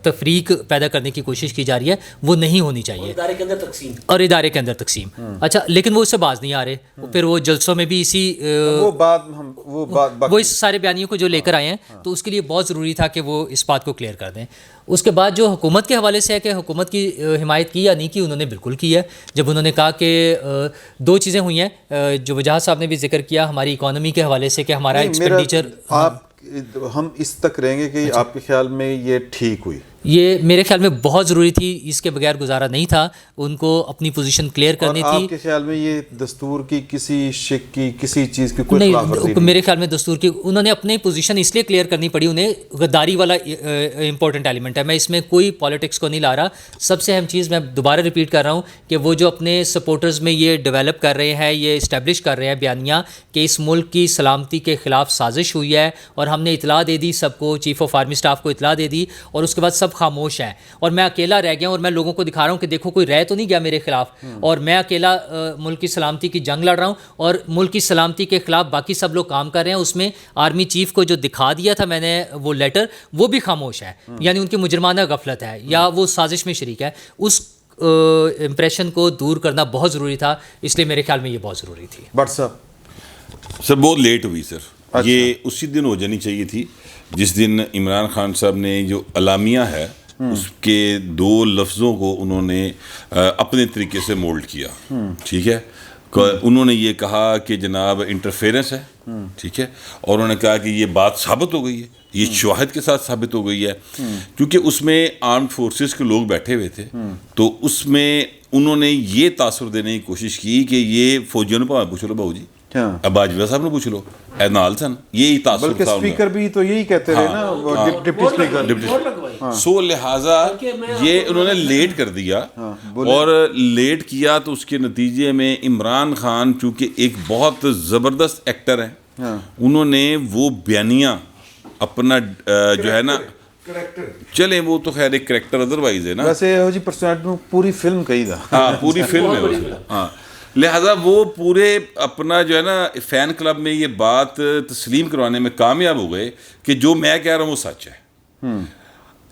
تفریق پیدا کرنے کی کوشش کی جا رہی ہے، وہ نہیں ہونی چاہیے، ادارے کے اندر تقسیم اور ادارے کے اندر تقسیم. اچھا، لیکن وہ اس سے باز نہیں آ رہے. پھر وہ جلسوں میں بھی اسی وہ اس سارے بیانیوں کو جو لے کر آئے ہیں، تو اس کے لیے بہت ضروری تھا کہ وہ اس بات کو کلیئر کر دیں. اس کے بعد جو حکومت کے حوالے سے ہے کہ حکومت کی حمایت کی یا نہیں کی، انہوں نے بالکل کی ہے. جب انہوں نے کہا کہ دو چیزیں ہوئی ہیں جو وجاہت صاحب نے بھی ذکر کیا ہماری اکانومی کے حوالے سے کہ ہمارا ایکسپینڈیچر. ہم اس تک رہیں گے کہ آپ کے خیال میں یہ ٹھیک ہوئی؟ یہ میرے خیال میں بہت ضروری تھی، اس کے بغیر گزارا نہیں تھا. ان کو اپنی پوزیشن کلیئر کرنی تھی. آپ کے خیال میں یہ دستور کی کسی شک کی کسی چیز کی کوئی خلاف ورزی نہیں؟ میرے خیال میں دستور کی انہوں نے اپنی پوزیشن اس لیے کلیئر کرنی پڑی، انہیں غداری والا امپورٹنٹ ایلیمنٹ ہے. میں اس میں کوئی پالیٹکس کو نہیں لا رہا. سب سے اہم چیز میں دوبارہ ریپیٹ کر رہا ہوں کہ وہ جو اپنے سپورٹرز میں یہ ڈیولپ کر رہے ہیں، یہ اسٹیبلش کر رہے ہیں بیانیہ کہ اس ملک کی سلامتی کے خلاف سازش ہوئی ہے، اور ہم نے اطلاع دے دی سب کو، چیف آف آرمی اسٹاف کو اطلاع دے دی، اور اس کے بعد سب خاموش ہیں اور میں اکیلا رہ گیا ہوں اور میں لوگوں کو دکھا رہا ہوں کہ دیکھو کوئی رہ تو نہیں گیا میرے خلاف، اور میں اکیلا ملک کی سلامتی کی جنگ لڑ رہا ہوں، اور ملک کی سلامتی کے خلاف باقی سب لوگ کام کر رہے ہیں. اس میں آرمی چیف کو جو دکھا دیا تھا میں نے وہ لیٹر، وہ بھی خاموش ہے، یعنی ان کی مجرمانہ غفلت ہے یا وہ سازش میں شریک ہے. اس امپریشن کو دور کرنا بہت ضروری تھا، اس لیے میرے خیال میں یہ بہت ضروری تھی. بٹ صاحب سر بہت لیٹ ہوئی سر. یہ اسی دن ہو جانی چاہیے تھی جس دن عمران خان صاحب نے جو اعلامیہ ہے اس کے دو لفظوں کو انہوں نے اپنے طریقے سے مولڈ کیا. ٹھیک ہے، انہوں نے یہ کہا کہ جناب انٹرفیرنس ہے، ٹھیک ہے، اور انہوں نے کہا کہ یہ بات ثابت ہو گئی ہے، یہ شواہد کے ساتھ ثابت ہو گئی ہے، کیونکہ اس میں آرمڈ فورسز کے لوگ بیٹھے ہوئے تھے. تو اس میں انہوں نے یہ تاثر دینے کی کوشش کی کہ یہ فوجیوں نے پوچھ لو بابو جی، اب باجوہ صاحب نے پوچھ لو، نال سن، یہی تاثر بلکہ تھا. اسپیکر بھی تو یہی کہتے رہے نا، ڈپٹی اسپیکر. سو لہٰذا یہ انہوں نے لیٹ کر دیا، اور لیٹ کیا تو اس کے نتیجے میں عمران خان چونکہ ایک بہت زبردست ایکٹر ہیں، انہوں نے وہ بیانیہ اپنا جو ہے نا، چلیں وہ تو خیر ایک کریکٹر ادروائز ہے نا، ویسے جی پرسنالٹی میں پوری فلم کہی تھا. ہاں پوری فلم ہے. ہاں لہٰذا وہ پورے اپنا جو ہے نا فین کلب میں یہ بات تسلیم کروانے میں کامیاب ہو گئے کہ جو میں کہہ رہا ہوں وہ سچ ہے.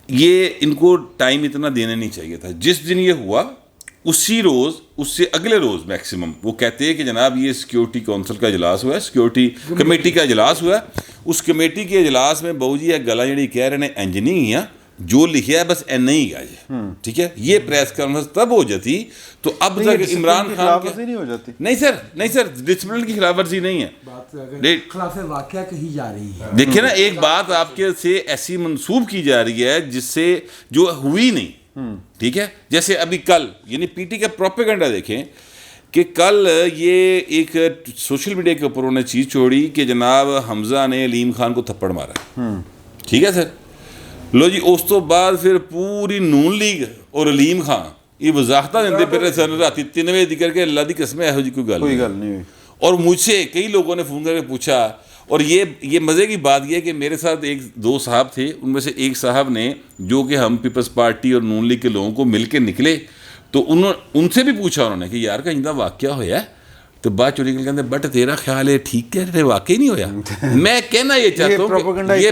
یہ ان کو ٹائم اتنا دینا نہیں چاہیے تھا. جس دن یہ ہوا اسی روز، اس سے اگلے روز میکسیمم وہ کہتے ہیں کہ جناب یہ سیکیورٹی کونسل کا اجلاس ہوا ہے، سیکیورٹی کمیٹی کا اجلاس ہوا ہے. اس کمیٹی کے اجلاس میں بہو جی گلا جڑی کہہ رہے ہیں انج نہیں ہے، جو لکھا ہے بس این ہی گا جی. ٹھیک ہے، یہ پریس کانفرنس تب ہو جاتی. تو اب تک عمران خان نہیں ہو جاتی. نہیں سر ڈسپلن کی خلاف ورزی نہیں ہے، خلاف واقعہ کہی جا رہی ہے. دیکھیں نا ایک بات آپ کے سے ایسی منسوب کی جا رہی ہے جس سے جو ہوئی نہیں. ٹھیک ہے، جیسے ابھی کل یعنی پی ٹی کا پروپیگنڈا دیکھیں کہ کل یہ ایک سوشل میڈیا کے اوپر انہوں نے چیز چھوڑی کہ جناب حمزہ نے علیم خان کو تھپڑ مارا. ٹھیک ہے سر، لو جی اس تو بعد پھر پوری نون لیگ اور علیم خان یہ وضاحتہ دیندے پھر سر رات 3 بجے کر کے اللہ دی قسم ہے جی کوئی گل نہیں ہوئی. اور مجھ سے کئی لوگوں نے فون کر کے پوچھا، اور یہ مزے کی بات یہ کہ میرے ساتھ دو صاحب تھے، ان میں سے ایک صاحب نے جو کہ ہم پیپلز پارٹی اور نون لیگ کے لوگوں کو مل کے نکلے، تو ان سے بھی پوچھا انہوں نے کہ یار کا اندہ واقعہ ہویا ہے، تو بات چوری کے کہتے بٹ تیرا خیال ہے ٹھیک ہے واقعی نہیں ہویا. میں کہنا یہ چاہتا ہوں کہ یہ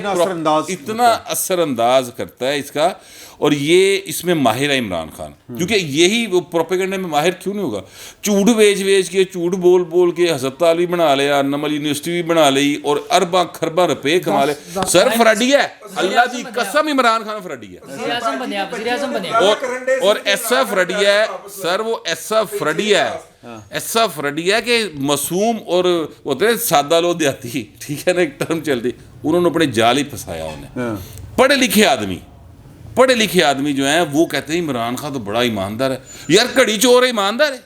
اتنا اثر انداز کرتا ہے اس کا، اور یہ اس میں ماہر ہے عمران خان. کیونکہ یہی وہ پروپیگنڈے میں ماہر کیوں نہیں ہوگا؟ جھوٹ بیچ کے، جھوٹ بول کے ہسپتال بھی بنا لیا، نمل یونیورسٹی بھی بنا لی، اور ارباں خرباں روپے کما لے. سر فراڈی ہے، اللہ دی قسم عمران خان فراڈی ہے، اور ایسا فراڈی ہے سر، وہ ایسا فراڈی ہے کہ معصوم اور ہوتے ہیں سادہ لوگ دیہاتی، ٹھیک ہے نا، ایک ٹرم چلتی، انہوں نے اپنے جال ہی پھنسایا. انہیں پڑھے لکھے آدمی جو ہیں وہ کہتے ہیں عمران خان تو بڑا ایماندار ہے. یار گھڑی چور ہے ایماندار ہے؟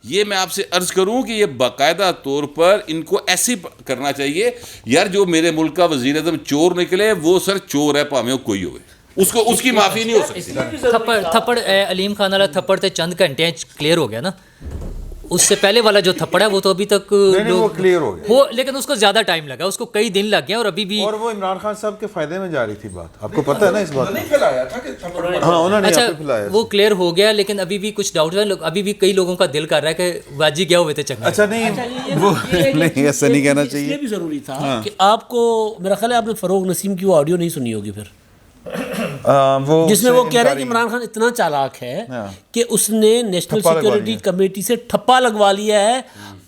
یہ میں آپ سے عرض کروں کہ یہ باقاعدہ طور پر ان کو ایسے کرنا چاہیے. یار جو میرے ملک کا وزیر اعظم چور نکلے وہ سر چور ہے، پاویں کوئی ہوئے. اس کی معافی نہیں ہو سکتی. تھپڑ علیم خان والا تھپڑ تے چند گھنٹے کلیئر ہو گیا نا. اس سے پہلے والا جو تھپڑ ہے وہ تو ابھی تک وہ کلیئر ہو گیا, لیکن اس کو زیادہ ٹائم لگا, اس کو کئی دن لگ گیا, اور ابھی بھی. اور وہ عمران خان صاحب کے فائدے میں جا رہی تھی بات, آپ کو پتہ ہے نا اس بات. نہیں پھیلایا تھا کہ ہاں انہوں نے اچھا پھیلایا. وہ کلیئر ہو گیا, لیکن ابھی بھی کچھ ڈاؤٹ ہے, ابھی بھی کئی لوگوں کا دل کر رہا ہے کہ واجی گیا ہوئے تھے چنگا. اچھا نہیں وہ نہیں ایسا نہیں کہنا چاہیے. یہ بھی ضروری تھا کہ آپ کو, میرا خیال ہے آپ نے فروغ نسیم کی وہ آڈیو نہیں سنی ہوگی پھر, جس میں وہ کہہ رہے ہیں کہ عمران خان اتنا چالاک ہے کہ اس نے نیشنل سیکورٹی کمیٹی سے ٹھپا لگوا لیا ہے,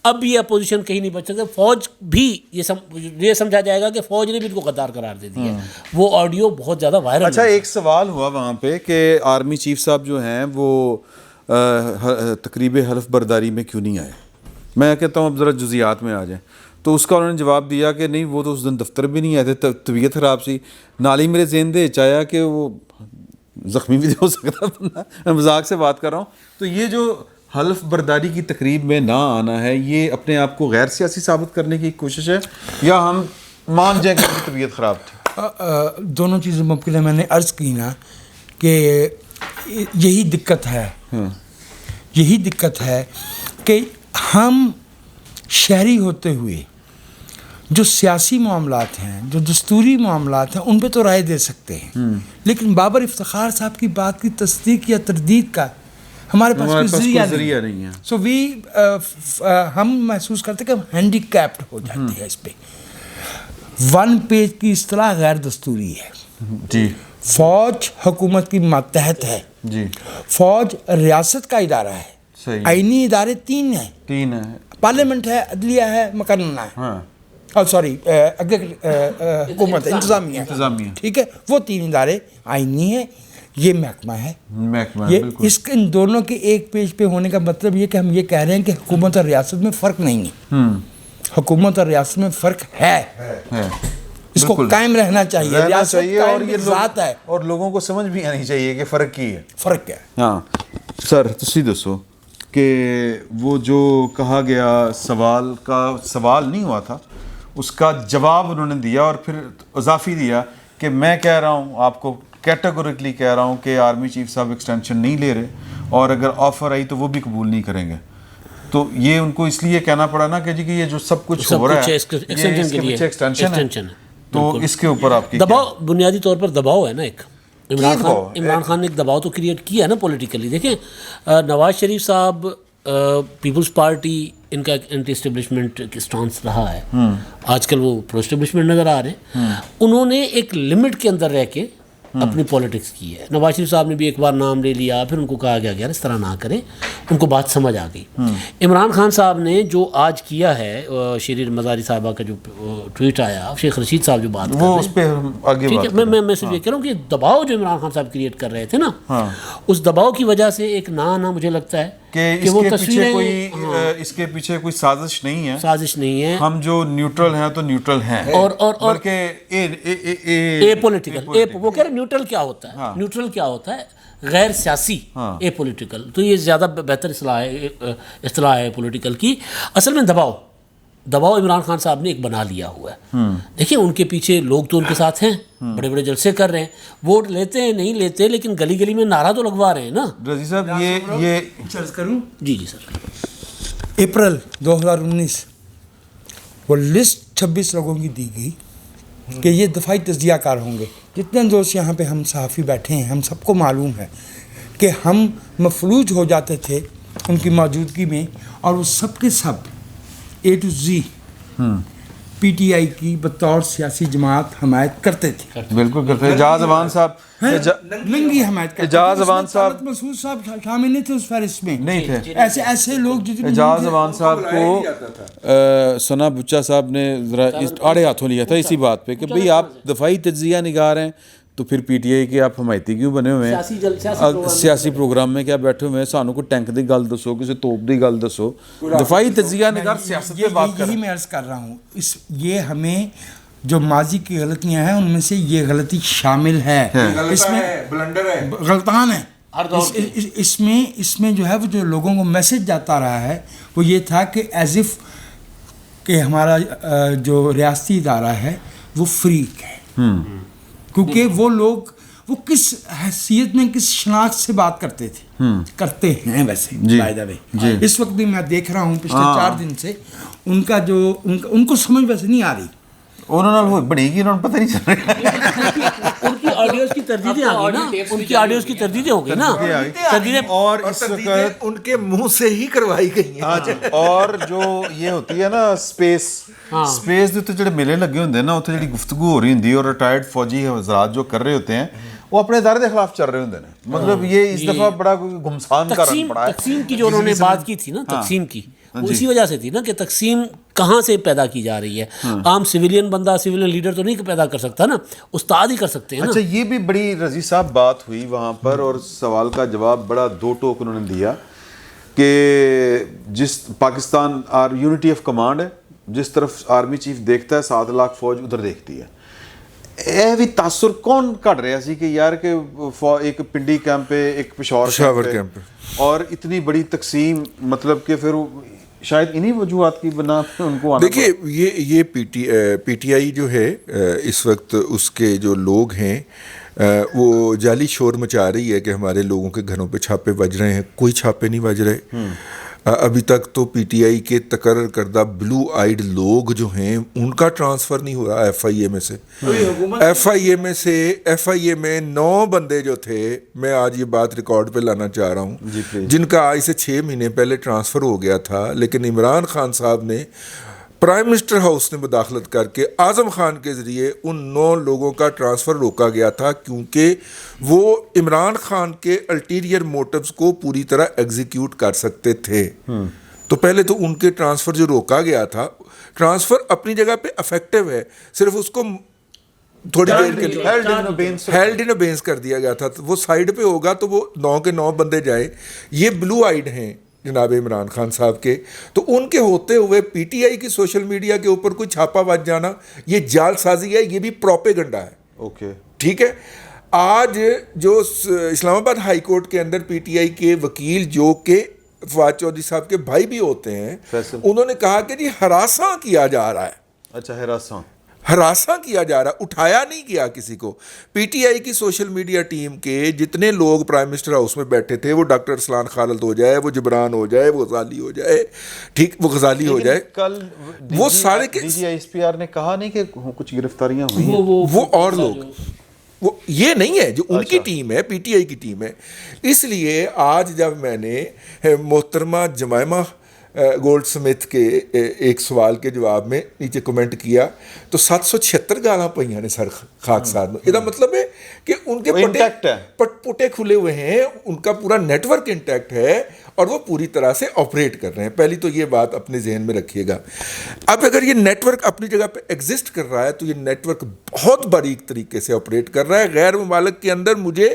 اب یہ اپوزیشن کہیں نہیں بچ سکتا. فوج بھی یہ سمجھا جائے گا کہ فوج نے بھی ان کو غدار قرار دے دیا. وہ آڈیو بہت زیادہ وائرل. اچھا ایک سوال ہوا وہاں پہ کہ آرمی چیف صاحب جو ہیں وہ تقریب حلف برداری میں کیوں نہیں آئے. میں کہتا ہوں اب ذرا جزیات میں آ جائیں. تو اس کا انہوں نے جواب دیا کہ نہیں وہ تو اس دن دفتر بھی نہیں آئے تھے, طبیعت خراب سی. نالی میرے ذہن دے چاہیا کہ وہ زخمی بھی ہو سکتا بندہ, میں مذاق سے بات کر رہا ہوں. تو یہ جو حلف برداری کی تقریب میں نہ آنا ہے, یہ اپنے آپ کو غیر سیاسی ثابت کرنے کی کوشش ہے, یا ہم مان جائیں کہ ان کی طبیعت خراب تھی؟ دونوں چیزیں ممکن ہے. میں نے عرض کی نا کہ یہی دقت ہے, یہی دقت ہے کہ ہم شہری ہوتے ہوئے جو سیاسی معاملات ہیں, جو دستوری معاملات ہیں, ان پہ تو رائے دے سکتے ہیں, لیکن بابر افتخار صاحب کی بات کی تصدیق یا تردید کا ہمارے پاس کوئی ذریعہ نہیں ہے. سو ہم محسوس کرتے کہ ہم ہینڈی کیپڈ ہو جاتے ہیں اس پہ. 1 پیج کی اصطلاح غیر دستوری ہے جی. فوج حکومت کی ماتحت ہے جی. فوج ریاست کا ادارہ ہے. صحیح. آئینی ادارے 3 ہیں. 3 ہے. پارلیمنٹ ہے, عدلیہ ہے, مقننہ ہے. ہاں سوری حکومت ہے, انتظامیہ. ٹھیک ہے, وہ 3 ادارے آئینی ہیں. یہ محکمہ ہے. یہ اس ان دونوں کے ایک پیج پہ ہونے کا مطلب یہ کہ ہم یہ کہہ رہے ہیں کہ حکومت اور ریاست میں فرق نہیں ہے. حکومت اور ریاست میں فرق ہے, اس کو قائم رہنا چاہیے. ریاست اور یہ ذات ہے, اور لوگوں کو سمجھ بھی آنی چاہیے کہ فرق کی ہے. فرق ہے. ہاں سر تسی دسو کہ وہ جو کہا گیا سوال کا سوال نہیں ہوا تھا, اس کا جواب انہوں نے دیا اور پھر اضافی دیا کہ میں کہہ رہا ہوں, آپ کو کیٹیگوریکلی کہہ رہا ہوں کہ آرمی چیف صاحب ایکسٹینشن نہیں لے رہے, اور اگر آفر آئی تو وہ بھی قبول نہیں کریں گے. تو یہ ان کو اس لیے کہنا پڑا نا کہ جی کہ یہ جو سب کچھ ہو رہا ہے اس کے پیچھے ایکسٹینشن ہے. تو اس کے اوپر آپ کی دباؤ, بنیادی طور پر دباؤ ہے نا. ایک عمران خان نے ایک دباؤ تو کریٹ کیا ہے نا پولیٹیکلی. دیکھیں نواز شریف صاحب پیپلز پارٹی ان کا اینٹی اسٹیبلشمنٹ کی سٹانس رہا ہے, آج کل وہ پرو اسٹیبلشمنٹ نظر آ رہے ہیں. انہوں نے ایک لمٹ کے اندر رہ کے اپنی پولیٹکس کی ہے. نواز شریف صاحب نے بھی ایک بار نام لے لیا, پھر ان کو کہا گیا یار اس طرح نہ کریں, ان کو بات سمجھ آ گئی. عمران خان صاحب نے جو آج کیا ہے, شیرین مزاری صاحبہ کا جو ٹویٹ آیا, شیخ رشید صاحب جو بات وہ اس پہ آگے ٹھیک ہے, میں صرف یہ کہہ رہا ہوں کہ دباؤ جو عمران خان صاحب کریٹ کر رہے تھے نا, اس دباؤ کی وجہ سے ایک نہ مجھے لگتا ہے کہ وہ اس کے پیچھے کوئی سازش نہیں ہے. سازش نہیں ہے. ہم جو نیوٹرل ہیں تو نیوٹرل ہیں, اور کہ اے پولیٹیکل, وہ کہہ رہے نیوٹرل کیا ہوتا ہے, نیوٹرل کیا ہوتا ہے, غیر سیاسی, اے پولیٹیکل. تو یہ زیادہ بہتر اصطلاح ہے پولیٹیکل کی. اصل میں دباؤ عمران خان صاحب نے ایک بنا لیا ہوا ہے. دیکھیں ان کے پیچھے لوگ تو ان کے ساتھ ہیں, بڑے بڑے جلسے کر رہے ہیں, ووٹ لیتے ہیں نہیں لیتے, لیکن گلی گلی میں نعرہ تو لگوا رہے ہیں نا. رضی صاحب یہ چرچ کروں. جی سر. اپریل 2019 وہ لسٹ 26 لوگوں کی دی گئی کہ یہ دفاعی تجزیہ کار ہوں گے. جتنے دوست یہاں پہ ہم صحافی بیٹھے ہیں, ہم سب کو معلوم ہے کہ ہم مفلوج ہو جاتے تھے ان کی موجودگی میں, اور وہ سب کے سب اے to Zee P T I کی بطور سیاسی جماعت حمایت کرتے تھے. بالکل کرتے. اعجاز امان صاحب ننگی حمایت کرتے. اعجاز امان صاحب مسعود صاحب شامل نہیں تھے اس فہرست میں, نہیں تھے. ایسے لوگ جتنے اعجاز امان صاحب کو ثنا بچا صاحب نے ذرا آڑے ہاتھوں لیا تھا اسی بات پہ کہ بھئی آپ دفاعی تجزیہ نگار ہیں تو پھر پی ٹی آئی کے آپ حمایتی کیوں بنے ہوئے ہیں, سیاسی پروگرام میں کیا بیٹھے ہوئے ہیں, سانوں کو ٹینک دی گل دسو, کسی توپ دی گل دسو. دفاعی تجزیہ نگار سیاست پہ بات کر رہے ہیں. یہی میں عرض کر رہا ہوں, یہ ہمیں جو ماضی کی غلطیاں ہیں ان میں سے یہ غلطی شامل ہے, اس میں غلطان ہے. اس میں جو ہے وہ جو لوگوں کو میسج جاتا رہا ہے وہ یہ تھا کہ ایز اف کہ ہمارا جو ریاستی ادارہ ہے وہ فریق ہے, کیونکہ وہ وہ کس حیثیت میں کس شناخت سے بات کرتے تھے کرتے ہیں ویسے بائی دا وے اس وقت بھی میں دیکھ رہا ہوں پچھلے 4 دن سے ان کا جو ان کو سمجھ ویسے نہیں آ رہی انہوں نے بڑی گی، انہوں نے پتہ نہیں چل رہا ان کی آڈیوز کی تردیدیں آ گئی نا، ان کی آڈیوز کی تردیدیں ہو گئی نا، تردیدیں اور اس وقت ان کے منہ سے ہی کروائی گئی ہیں. اور جو یہ ہوتی ہے نا اسپیس دے تے جڑے میلے لگے ہوندے نا، اتنے جڑی گفتگو ہو رہی ہوندی اور ریٹائرڈ فوجی حضرات جو کر رہے ہوتے ہیں وہ اپنے ادارے کے خلاف چل رہے ہوندے ہیں. مطلب یہ اس دفعہ بڑا گھمسان کا رنگ پڑا ہے. تقسیم کی جو انہوں نے بات کی تھی نا، تقسیم کی، وہ اسی وجہ سے تھی نا کہ تقسیم کہاں سے پیدا کی جا رہی ہے. عام سویلین بندہ، سویلین لیڈر تو نہیں پیدا کر سکتا نا، استاد ہی کر سکتے ہیں نا. اچھا یہ بھی بڑی رضی صاحب بات ہوئی وہاں پر، اور سوال کا جواب بڑا 2 ٹوک انہوں نے دیا کہ جس پاکستان یونٹی آف کمانڈ ہے، جس طرف آرمی چیف دیکھتا ہے 7 لاکھ فوج ادھر دیکھتی ہے. اے بھی تاثر کون کٹ رہا سی کہ یار کہ ایک پنڈی کیمپ پہ، ایک پشاور کیمپ پہ، اور اتنی بڑی تقسیم، مطلب کہ پھر شاید انہی وجوہات کی بنا پہ ان کو دیکھیے یہ پی ٹی آئی جو ہے اس وقت اس کے جو لوگ ہیں وہ جعلی شور مچا رہی ہے کہ ہمارے لوگوں کے گھروں پہ چھاپے بج رہے ہیں. کوئی چھاپے نہیں بج رہے. ابھی تک تو پی ٹی آئی کے تقرر کردہ بلو آئیڈ لوگ جو ہیں ان کا ٹرانسفر نہیں ہو رہا ایف آئی اے میں سے. ایف آئی اے میں 9 بندے جو تھے، میں آج یہ بات ریکارڈ پہ لانا چاہ رہا ہوں، جن کا آج سے 6 مہینے پہلے ٹرانسفر ہو گیا تھا، لیکن عمران خان صاحب نے، پرائم منسٹر ہاؤس نے مداخلت کر کے اعظم خان کے ذریعے ان 9 لوگوں کا ٹرانسفر روکا گیا تھا، کیونکہ وہ عمران خان کے الٹیریئر موٹیوز کو پوری طرح ایگزیکیوٹ کر سکتے تھے. تو پہلے تو ان کے ٹرانسفر جو روکا گیا تھا، ٹرانسفر اپنی جگہ پہ افیکٹو ہے، صرف اس کو تھوڑی دیر کے لیے ہیلڈ ان ابینس کر دیا گیا تھا. وہ سائڈ پہ ہوگا تو وہ 9 کے 9 بندے جائیں. یہ بلو آئیڈ ہیں جناب عمران خان صاحب کے، تو ان کے ہوتے ہوئے پی ٹی آئی کی سوشل میڈیا کے اوپر کوئی چھاپا بج جانا، یہ جال سازی ہے، یہ بھی پروپیگنڈا ہے. اوکے ٹھیک ہے. آج جو اسلام آباد ہائی کورٹ کے اندر پی ٹی آئی کے وکیل جو کہ فواد چودھری صاحب کے بھائی بھی ہوتے ہیں، انہوں نے کہا کہ جی ہراساں کیا جا رہا ہے. اچھا ہراساں کیا جا رہا، اٹھایا نہیں گیا کسی کو. پی ٹی آئی کی سوشل میڈیا ٹیم کے جتنے لوگ پرائم منسٹر ہاؤس میں بیٹھے تھے، وہ ڈاکٹر ارسلان خالد ہو جائے، وہ جبران ہو جائے، وہ غزالی ہو جائے، ٹھیک، وہ غزالی ہو جائے، کل وہ سارے کے D G S P R نے کہا نہیں کہ کچھ گرفتاریاں ہوئی ہیں، وہ اور لوگ، وہ یہ نہیں ہے جو ان کی ٹیم ہے، پی ٹی آئی کی ٹیم ہے. اس لیے آج جب میں نے محترمہ جمائمہ گولڈ سمتھ کے ایک سوال کے جواب میں نیچے کمنٹ کیا تو 776 گالاں پہیاں نے سر خاک ساتھ میں. یہ مطلب ہے کہ ان کے پٹے کھلے ہوئے ہیں، ان کا پورا نیٹ ورک انٹیکٹ ہے اور وہ پوری طرح سے آپریٹ کر رہے ہیں. پہلی تو یہ بات اپنے ذہن میں رکھیے گا. اب اگر یہ نیٹ ورک اپنی جگہ پہ ایگزسٹ کر رہا ہے تو یہ نیٹ ورک بہت باریک طریقے سے آپریٹ کر رہا ہے. غیر ممالک کے اندر مجھے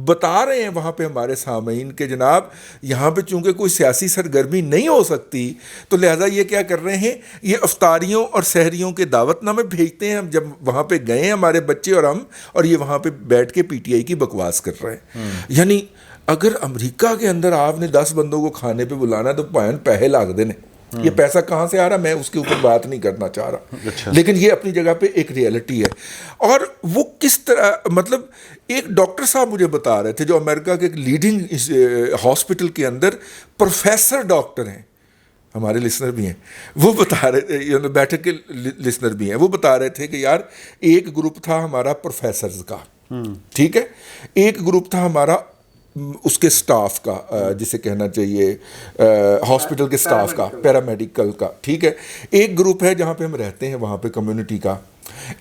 بتا رہے ہیں وہاں پہ ہمارے سامعین کہ جناب یہاں پہ چونکہ کوئی سیاسی سرگرمی نہیں ہو سکتی تو لہٰذا یہ کیا کر رہے ہیں، یہ افطاریوں اور سحریوں کے دعوت نامے بھیجتے ہیں. ہم جب وہاں پہ گئے ہیں ہمارے بچے اور ہم، اور یہ وہاں پہ بیٹھ کے پی ٹی آئی کی بکواس کر رہے ہیں. یعنی اگر امریکہ کے اندر آپ نے 10 بندوں کو کھانے پہ بلانا تو پیسے لاگ دینے. یہ پیسہ کہاں سے آ رہا میں اس کے اوپر بات نہیں کرنا چاہ رہا، لیکن یہ اپنی جگہ پہ ایک ریئلٹی ہے. اور وہ کس طرح، مطلب ایک ڈاکٹر صاحب مجھے بتا رہے تھے جو امریکہ کے ایک لیڈنگ ہاسپٹل کے اندر پروفیسر ڈاکٹر ہیں، ہمارے لسنر بھی ہیں، وہ بتا رہے تھے، بیٹھک کے لسنر بھی ہیں، وہ بتا رہے تھے کہ یار ایک گروپ تھا ہمارا پروفیسرز کا، ٹھیک ہے، ایک گروپ تھا ہمارا اس کے سٹاف کا، جسے کہنا چاہیے ہاسپٹل کے سٹاف کا، پیرامیڈیکل کا، ٹھیک ہے، ایک گروپ ہے جہاں پہ ہم رہتے ہیں وہاں پہ کمیونٹی کا،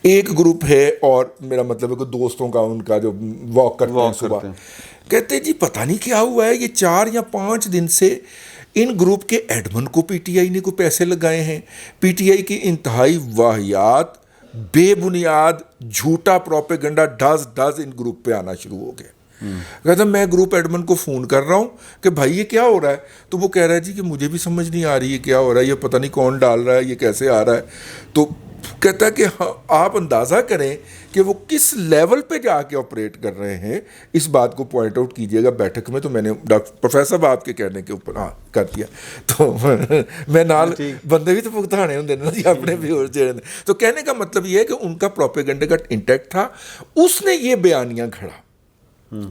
ایک گروپ ہے اور میرا مطلب ہے کہ دوستوں کا، ان کا جو واک کرتے ہیں صبح. کہتے جی پتہ نہیں کیا ہوا ہے، یہ 4 یا 5 دن سے ان گروپ کے ایڈمن کو پی ٹی آئی نے کوئی پیسے لگائے ہیں. پی ٹی آئی کی انتہائی واہیات، بے بنیاد جھوٹا پروپیگنڈا ڈز ان گروپ پہ آنا شروع ہو گیا. کہتا میں گروپ ایڈمن کو فون کر رہا ہوں کہ بھائی یہ کیا ہو رہا ہے، تو وہ کہہ رہا ہے جی کہ مجھے بھی سمجھ نہیں آ رہی ہے کیا ہو رہا ہے، یہ پتہ نہیں کون ڈال رہا ہے، یہ کیسے آ رہا ہے. تو کہتا ہے کہ آپ اندازہ کریں کہ وہ کس لیول پہ جا کے آپریٹ کر رہے ہیں. اس بات کو پوائنٹ آؤٹ کیجئے گا بیٹھک میں. تو میں نے پروفیسر صاحب آپ کے کہنے کے اوپر کر دیا، تو میں نال بندے بھی تو بھگتانے ہوں دینا جی اپنے بھی. تو کہنے کا مطلب یہ ہے کہ ان کا پروپیگنڈا کا انٹیکٹ تھا. اس نے یہ بیانیاں کھڑا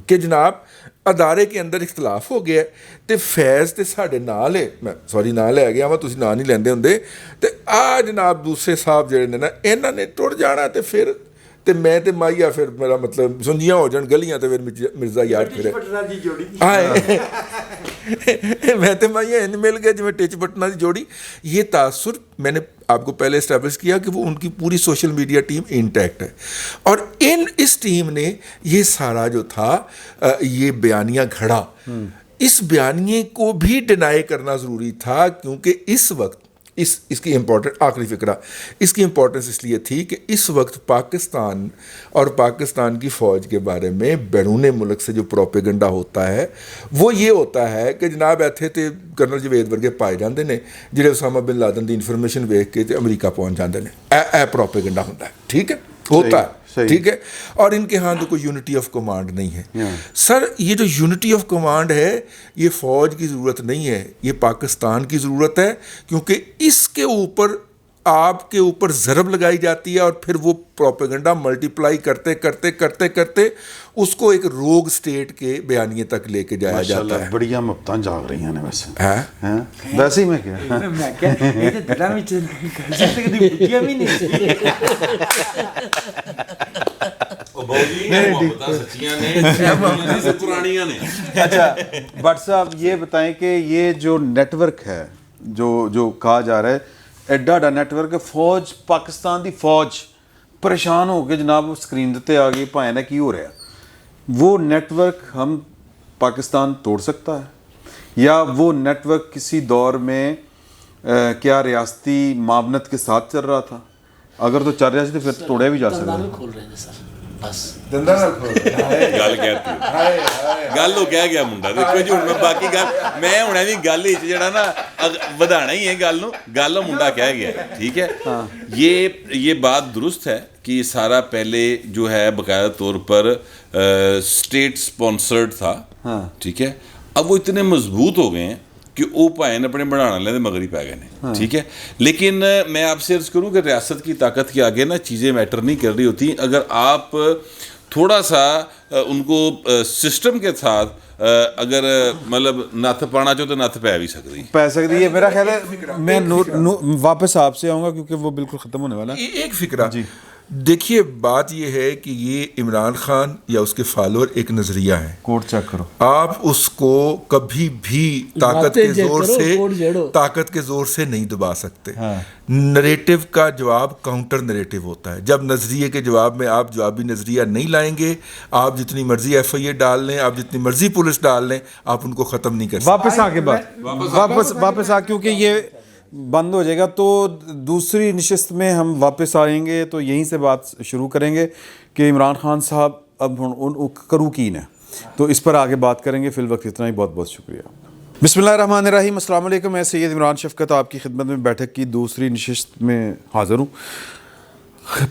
کہ جناب ادارے کے ਅੰਦਰ ਇਖਤਲਾਫ ਹੋ ਗਿਆ ਤੇ ਫੈਜ਼ ਤੇ ਸਾਡੇ ਨਾਲ ਹੈ, ਮੈਂ ਸੌਰੀ ਨਾਲ ਲੈ ਗਿਆ ਵਾ, ਤੁਸੀਂ ਨਾਂ ਨਹੀਂ ਲੈਂਦੇ ਹੁੰਦੇ, ਤੇ ਆ ਜਨਾਬ ਦੂਸਰੇ ਸਾਹਿਬ ਜਿਹੜੇ ਨੇ ਨਾ ਇਹਨਾਂ ਨੇ ਟੁੱਟ ਜਾਣਾ ਤੇ ਫਿਰ ਤੇ ਮੈਂ ਤੇ ਮਾਈਆ ਫਿਰ ਮੇਰਾ ਮਤਲਬ ਸੁੰਜੀਆਂ ਹੋ ਜਾਣ ਗਲੀਆਂ ਤੇ ਫਿਰ ਮਿਰਜ਼ਾ ਯਾਦ ਫਿਰੇ ਆਏ میں تو مائیا ان مل گئے جو ٹچ بٹنا کی جوڑی. یہ تاثر میں نے آپ کو پہلے اسٹیبلش کیا کہ وہ ان کی پوری سوشل میڈیا ٹیم انٹیکٹ ہے, اور اس ٹیم نے یہ سارا جو تھا یہ بیانیہ گھڑا, اس بیانیے کو بھی ڈینائی کرنا ضروری تھا, کیونکہ اس وقت اس کی امپورٹنٹ آخری فکرہ اس کی امپورٹنس اس لیے تھی کہ اس وقت پاکستان اور پاکستان کی فوج کے بارے میں بیرون ملک سے جو پروپیگنڈا ہوتا ہے وہ یہ ہوتا ہے کہ جناب ایتھے تے کرنل جوید ورگے پائے جاندے نے جڑے اسامہ بن لادن دی انفارمیشن ویکھ کے تے امریکہ پہنچ جاندے نے, اے پروپیگنڈا ہوتا ہے, ٹھیک ہے, ہوتا ہے, ٹھیک ہے. اور ان کے ہاں تو کوئی یونٹی آف کمانڈ نہیں ہے. سر یہ جو یونٹی آف کمانڈ ہے یہ فوج کی ضرورت نہیں ہے, یہ پاکستان کی ضرورت ہے, کیونکہ اس کے اوپر آپ کے اوپر ضرب لگائی جاتی ہے اور پھر وہ پروپیگنڈا ملٹیپلائی کرتے کرتے کرتے کرتے اس کو ایک روگ سٹیٹ کے بیانیے تک لے کے جایا جاتا ہے. بڑی مفتاں جاگ رہی ہیں ویسے ویسے ہی میں اچھا بٹ صاحب یہ بتائیں کہ یہ جو نیٹ ورک ہے جو کہا جا رہا ہے ایڈا نیٹ ورک ہے, فوج پاکستان دی فوج پریشان ہو کے جناب سکرین دیتے آ گئی پائے نا کی ہو رہا ہے, وہ نیٹ ورک ہم پاکستان توڑ سکتا ہے یا وہ نیٹ ورک کسی دور میں کیا ریاستی معاونت کے ساتھ چل رہا تھا؟ اگر تو چل رہا تھا تو پھر توڑے بھی جا سکتا ہے. کھول رہے ہیں سر بس گل ہو کہہ گیا منڈا, دیکھو جی ہوں میں باقی گل میں ہوں بھی گل جڑا نا ودانا ہی ہے گل گل منڈا کہہ گیا, ٹھیک ہے. یہ بات درست ہے کہ یہ سارا پہلے جو ہے باقاعدہ طور پر اسٹیٹ سپانسرڈ تھا, ٹھیک ہے. اب وہ اتنے مضبوط ہو گئے ہیں کہ وہ پائے اپنے بڑھانا لیں مگر ہی پی گئے ہیں, ٹھیک ہے. لیکن میں آپ سے عرض کروں کہ ریاست کی طاقت کے آگے نا چیزیں میٹر نہیں کر رہی ہوتی. اگر آپ تھوڑا سا ان کو سسٹم کے ساتھ اگر مطلب نت پانا چاہو تو نت پی بھی سکتی ہے. میرا خیال ہے میں واپس آپ سے آؤں گا کیونکہ وہ بالکل ختم ہونے والا ہے. ایک فکرہ دیکھیے, بات یہ ہے کہ یہ عمران خان یا اس کے فالوور ایک نظریہ ہے, کوڈ چیک کرو, آپ اس کو کبھی بھی طاقت کے زور سے نہیں دبا سکتے. نریٹو کا جواب کاؤنٹر نریٹو ہوتا ہے. جب نظریے کے جواب میں آپ جوابی نظریہ نہیں لائیں گے, آپ جتنی مرضی ایف آئی اے ڈال لیں, آپ جتنی مرضی پولیس ڈال لیں, آپ ان کو ختم نہیں کر سکتے. واپس آ کے بات واپس آ, کیونکہ یہ بند ہو جائے گا تو دوسری نشست میں ہم واپس آئیں گے تو یہیں سے بات شروع کریں گے کہ عمران خان صاحب اب کرو کین ہے, تو اس پر آگے بات کریں گے. فی الوقت اتنا ہی, بہت بہت شکریہ. بسم اللہ الرحمن الرحیم. السلام علیکم. میں سید عمران شفقت آپ کی خدمت میں بیٹھک کی دوسری نشست میں حاضر ہوں.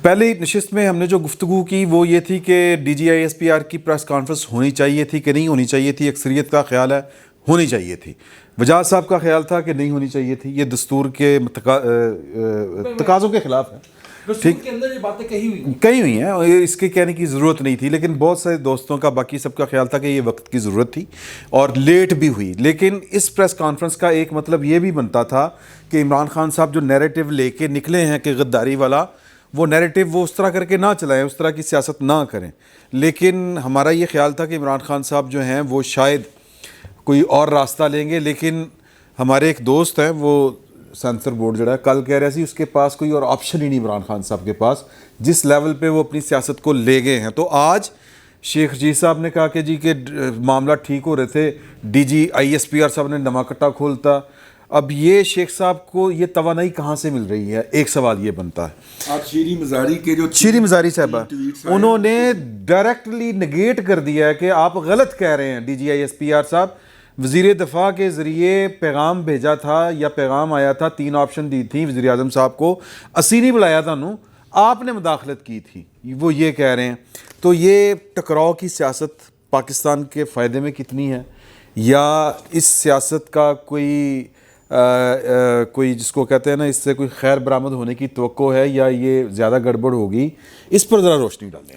پہلی نشست میں ہم نے جو گفتگو کی وہ یہ تھی کہ D G I S P R کی پریس کانفرنس ہونی چاہیے تھی کہ نہیں ہونی چاہیے تھی. اکثریت کا خیال ہے ہونی چاہیے تھی, وجاہت صاحب کا خیال تھا کہ نہیں ہونی چاہیے تھی. یہ دستور کے تقاضوں کے خلاف ہے, ٹھیک, کے اندر یہ باتیں کہی ہوئی ہیں, اس کے کہنے کی ضرورت نہیں تھی. لیکن بہت سے دوستوں کا, باقی سب کا خیال تھا کہ یہ وقت کی ضرورت تھی اور لیٹ بھی ہوئی. لیکن اس پریس کانفرنس کا ایک مطلب یہ بھی بنتا تھا کہ عمران خان صاحب جو نیریٹو لے کے نکلے ہیں کہ غداری والا, وہ نیریٹو وہ اس طرح کر کے نہ چلائیں, اس طرح کی سیاست نہ کریں. لیکن ہمارا یہ خیال تھا کہ عمران خان صاحب جو ہیں وہ شاید کوئی اور راستہ لیں گے. لیکن ہمارے ایک دوست ہیں, وہ سینسر بورڈ جڑا ہے, کل کہہ رہے سی اس کے پاس کوئی اور آپشن ہی نہیں عمران خان صاحب کے پاس, جس لیول پہ وہ اپنی سیاست کو لے گئے ہیں. تو آج شیخ رشید صاحب نے کہا کہ جی کہ معاملہ ٹھیک ہو رہے تھے, D G I S P R صاحب نے نواں کٹا کھولتا. اب یہ شیخ صاحب کو یہ توانائی کہاں سے مل رہی ہے, ایک سوال یہ بنتا ہے. آپ شیری مزاری کے جو شیری مزاری صاحبہ انہوں نے ڈائریکٹلی نگیٹ کر دیا ہے کہ آپ غلط کہہ رہے ہیں. D G I S P R صاحب وزیر دفاع کے ذریعے پیغام بھیجا تھا یا پیغام آیا تھا, 3 آپشن دی تھیں وزیر اعظم صاحب کو, اسی نہیں بلایا تھا انہوں, آپ نے مداخلت کی تھی, وہ یہ کہہ رہے ہیں. تو یہ ٹکراؤ کی سیاست پاکستان کے فائدے میں کتنی ہے, یا اس سیاست کا کوئی جس کو کہتے ہیں نا اس سے کوئی خیر برآمد ہونے کی توقع ہے, یا یہ زیادہ گڑبڑ ہوگی, اس پر ذرا روشنی ڈالیں.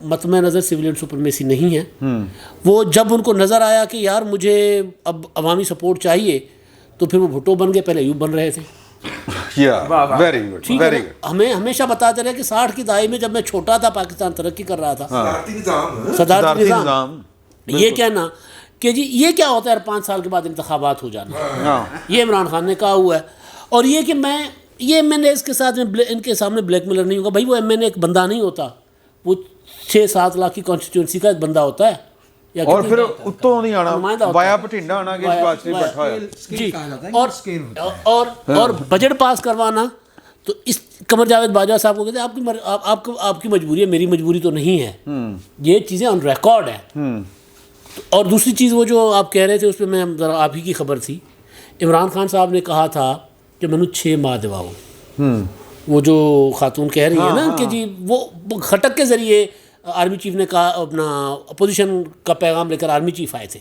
مطمع نظر سویلین سپرمیسی نہیں ہے. وہ جب ان کو نظر آیا کہ یار مجھے اب عوامی سپورٹ چاہیے تو پھر وہ بھٹو بن گئے, پہلے ایوب بن رہے تھے. ویری گڈ ٹھیک ہے, ہمیں ہمیشہ بتاتے رہے کہ 60 کی دہائی میں جب میں چھوٹا تھا پاکستان ترقی کر رہا تھا, صدارتی نظام, یہ کہنا کہ جی یہ کیا ہوتا ہے 5 سال کے بعد انتخابات ہو جانا, یہ عمران خان نے کہا ہوا ہے. اور یہ کہ میں نے اس کے ساتھ ان کے سامنے بلیک میلر نہیں ہوگا. بھائی وہ MNA ایک بندہ نہیں ہوتا, وہ 6-7 لاکھ کی کانسٹیٹوئنسی کا ایک بندہ ہوتا ہے. اور پھر اتوں نہیں آنا وایا بٹھنڈا آنا کہ بات سے بیٹھا ہے جی. اور بجٹ پاس کروانا تو اس قمر جاوید باجوہ صاحب کو کہتے ہیں آپ کی مجبوری ہے, میری مجبوری تو نہیں ہے. یہ چیزیں آن ریکارڈ ہیں. اور دوسری چیز وہ جو آپ کہہ رہے تھے اس پہ میں ذرا آپ ہی کی خبر تھی, عمران خان صاحب نے کہا تھا کہ میں نے 6 ماہ دواؤں. وہ جو خاتون کہہ رہی ہے نا کہ جی وہ کھٹک کے ذریعے آرمی چیف نے کہا, اپنا اپوزیشن کا پیغام لے کر آرمی چیف آئے تھے,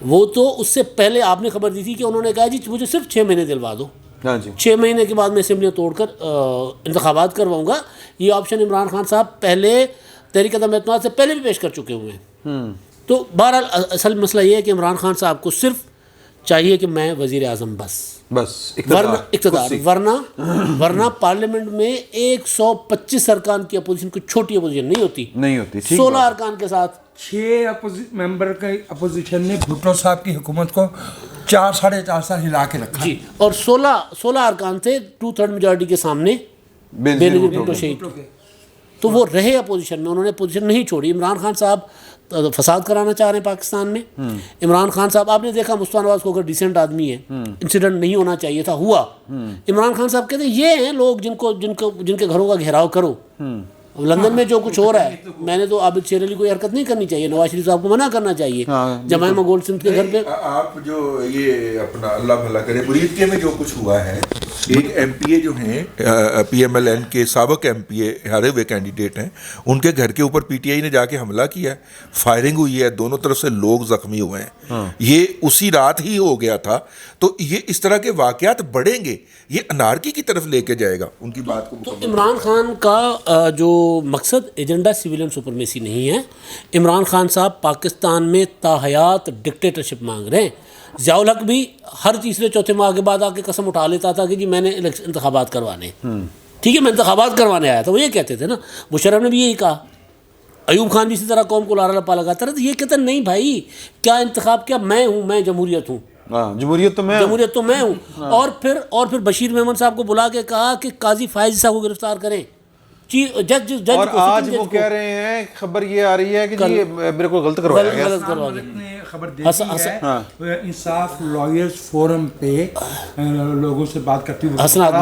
وہ تو اس سے پہلے آپ نے خبر دی تھی کہ انہوں نے کہا جی مجھے صرف 6 مہینے دلوا دو, 6 مہینے کے بعد میں اسمبلیاں توڑ کر انتخابات کرواؤں گا. یہ آپشن عمران خان صاحب پہلے تحریک عدم اعتماد سے پہلے بھی پیش کر چکے ہوئے ہیں. تو بہرحال اصل مسئلہ یہ ہے کہ عمران خان صاحب کو صرف چاہیے کہ میں وزیر اعظم بس اقتدار, ورنہ پارلیمنٹ میں 125 ارکان کی اپوزیشن, کوئی چھوٹی اپوزیشن نہیں ہوتی. 16 ارکان کے ساتھ 6 ممبر کی اپوزیشن نے بھٹو صاحب کی حکومت کو 4-4.5 سال ہلا کے رکھا جی. اور 16 ارکان تھے 2/3 میجورٹی کے سامنے بینظیر بھٹو شہید. تو وہ رہے اپوزیشن میں, انہوں نے اپوزیشن نہیں چھوڑی. عمران خان صاحب فساد کرانا چاہ رہے ہیں پاکستان میں. عمران خان صاحب آپ نے دیکھا مصطفیٰ نواز کو اگر ڈیسنٹ آدمی ہے, انسیڈنٹ نہیں ہونا چاہیے تھا, ہوا. عمران خان صاحب کہتے ہیں یہ ہیں لوگ جن کے گھروں کا گھیراؤ کرو. اب لندن میں جو کچھ ہو رہا ہے, میں نے تو عابد شیر علی کو یہ حرکت نہیں کرنی چاہیے, نواز شریف صاحب کو منع کرنا چاہیے. جمائما گولڈ سمتھ کے گھر پہ آپ جو یہ اپنا اللہ بھلا کرے مرید کے میں جو کچھ ہوا ہے, ایک MPA جو ہیں PMLN کے سابق MPA ہارے ہوئے کینڈیڈیٹ ہیں, ان کے گھر کے اوپر PTI نے جا کے حملہ کیا ہے, فائرنگ ہوئی ہے, دونوں طرف سے لوگ زخمی ہوئے ہیں. یہ اسی رات ہی ہو گیا تھا. تو یہ اس طرح کے واقعات بڑھیں گے, یہ انارکی کی طرف لے کے جائے گا ان کی بات کو. تو عمران خان کا جو مقصد ایجنڈا سویلین سپرمیسی نہیں ہے. عمران خان صاحب پاکستان میں تاحیات ڈکٹیٹرشپ مانگ رہے ہیں. ضیاء الحق بھی ہر تیسرے چوتھے ماہ کے بعد آ کے قسم اٹھا لیتا تھا کہ جی میں نے انتخابات کروانے, ٹھیک ہے میں انتخابات کروانے آیا تھا. وہ یہ کہتے تھے نا, مشرف نے بھی یہی کہا, ایوب خان بھی اسی طرح قوم کو لارا لپا لگاتا رہا. تو یہ کہتے ہیں نہیں بھائی, کیا انتخاب, کیا میں ہوں, میں جمہوریت ہوں, جمہوریت تو میں ہوں. اور پھر بشیر میمن صاحب کو بلا کے کہا کہ قاضی فائز صاحب کو گرفتار کریں. جج اور آج وہ کہہ رہے ہیں, خبر یہ آ رہی ہے کہ جی میرے کو غلط کروایا گیا. نے خبر دے دی ہے انصاف لائرز فورم پہ لوگوں سے بات کرتی ہوئی حسنات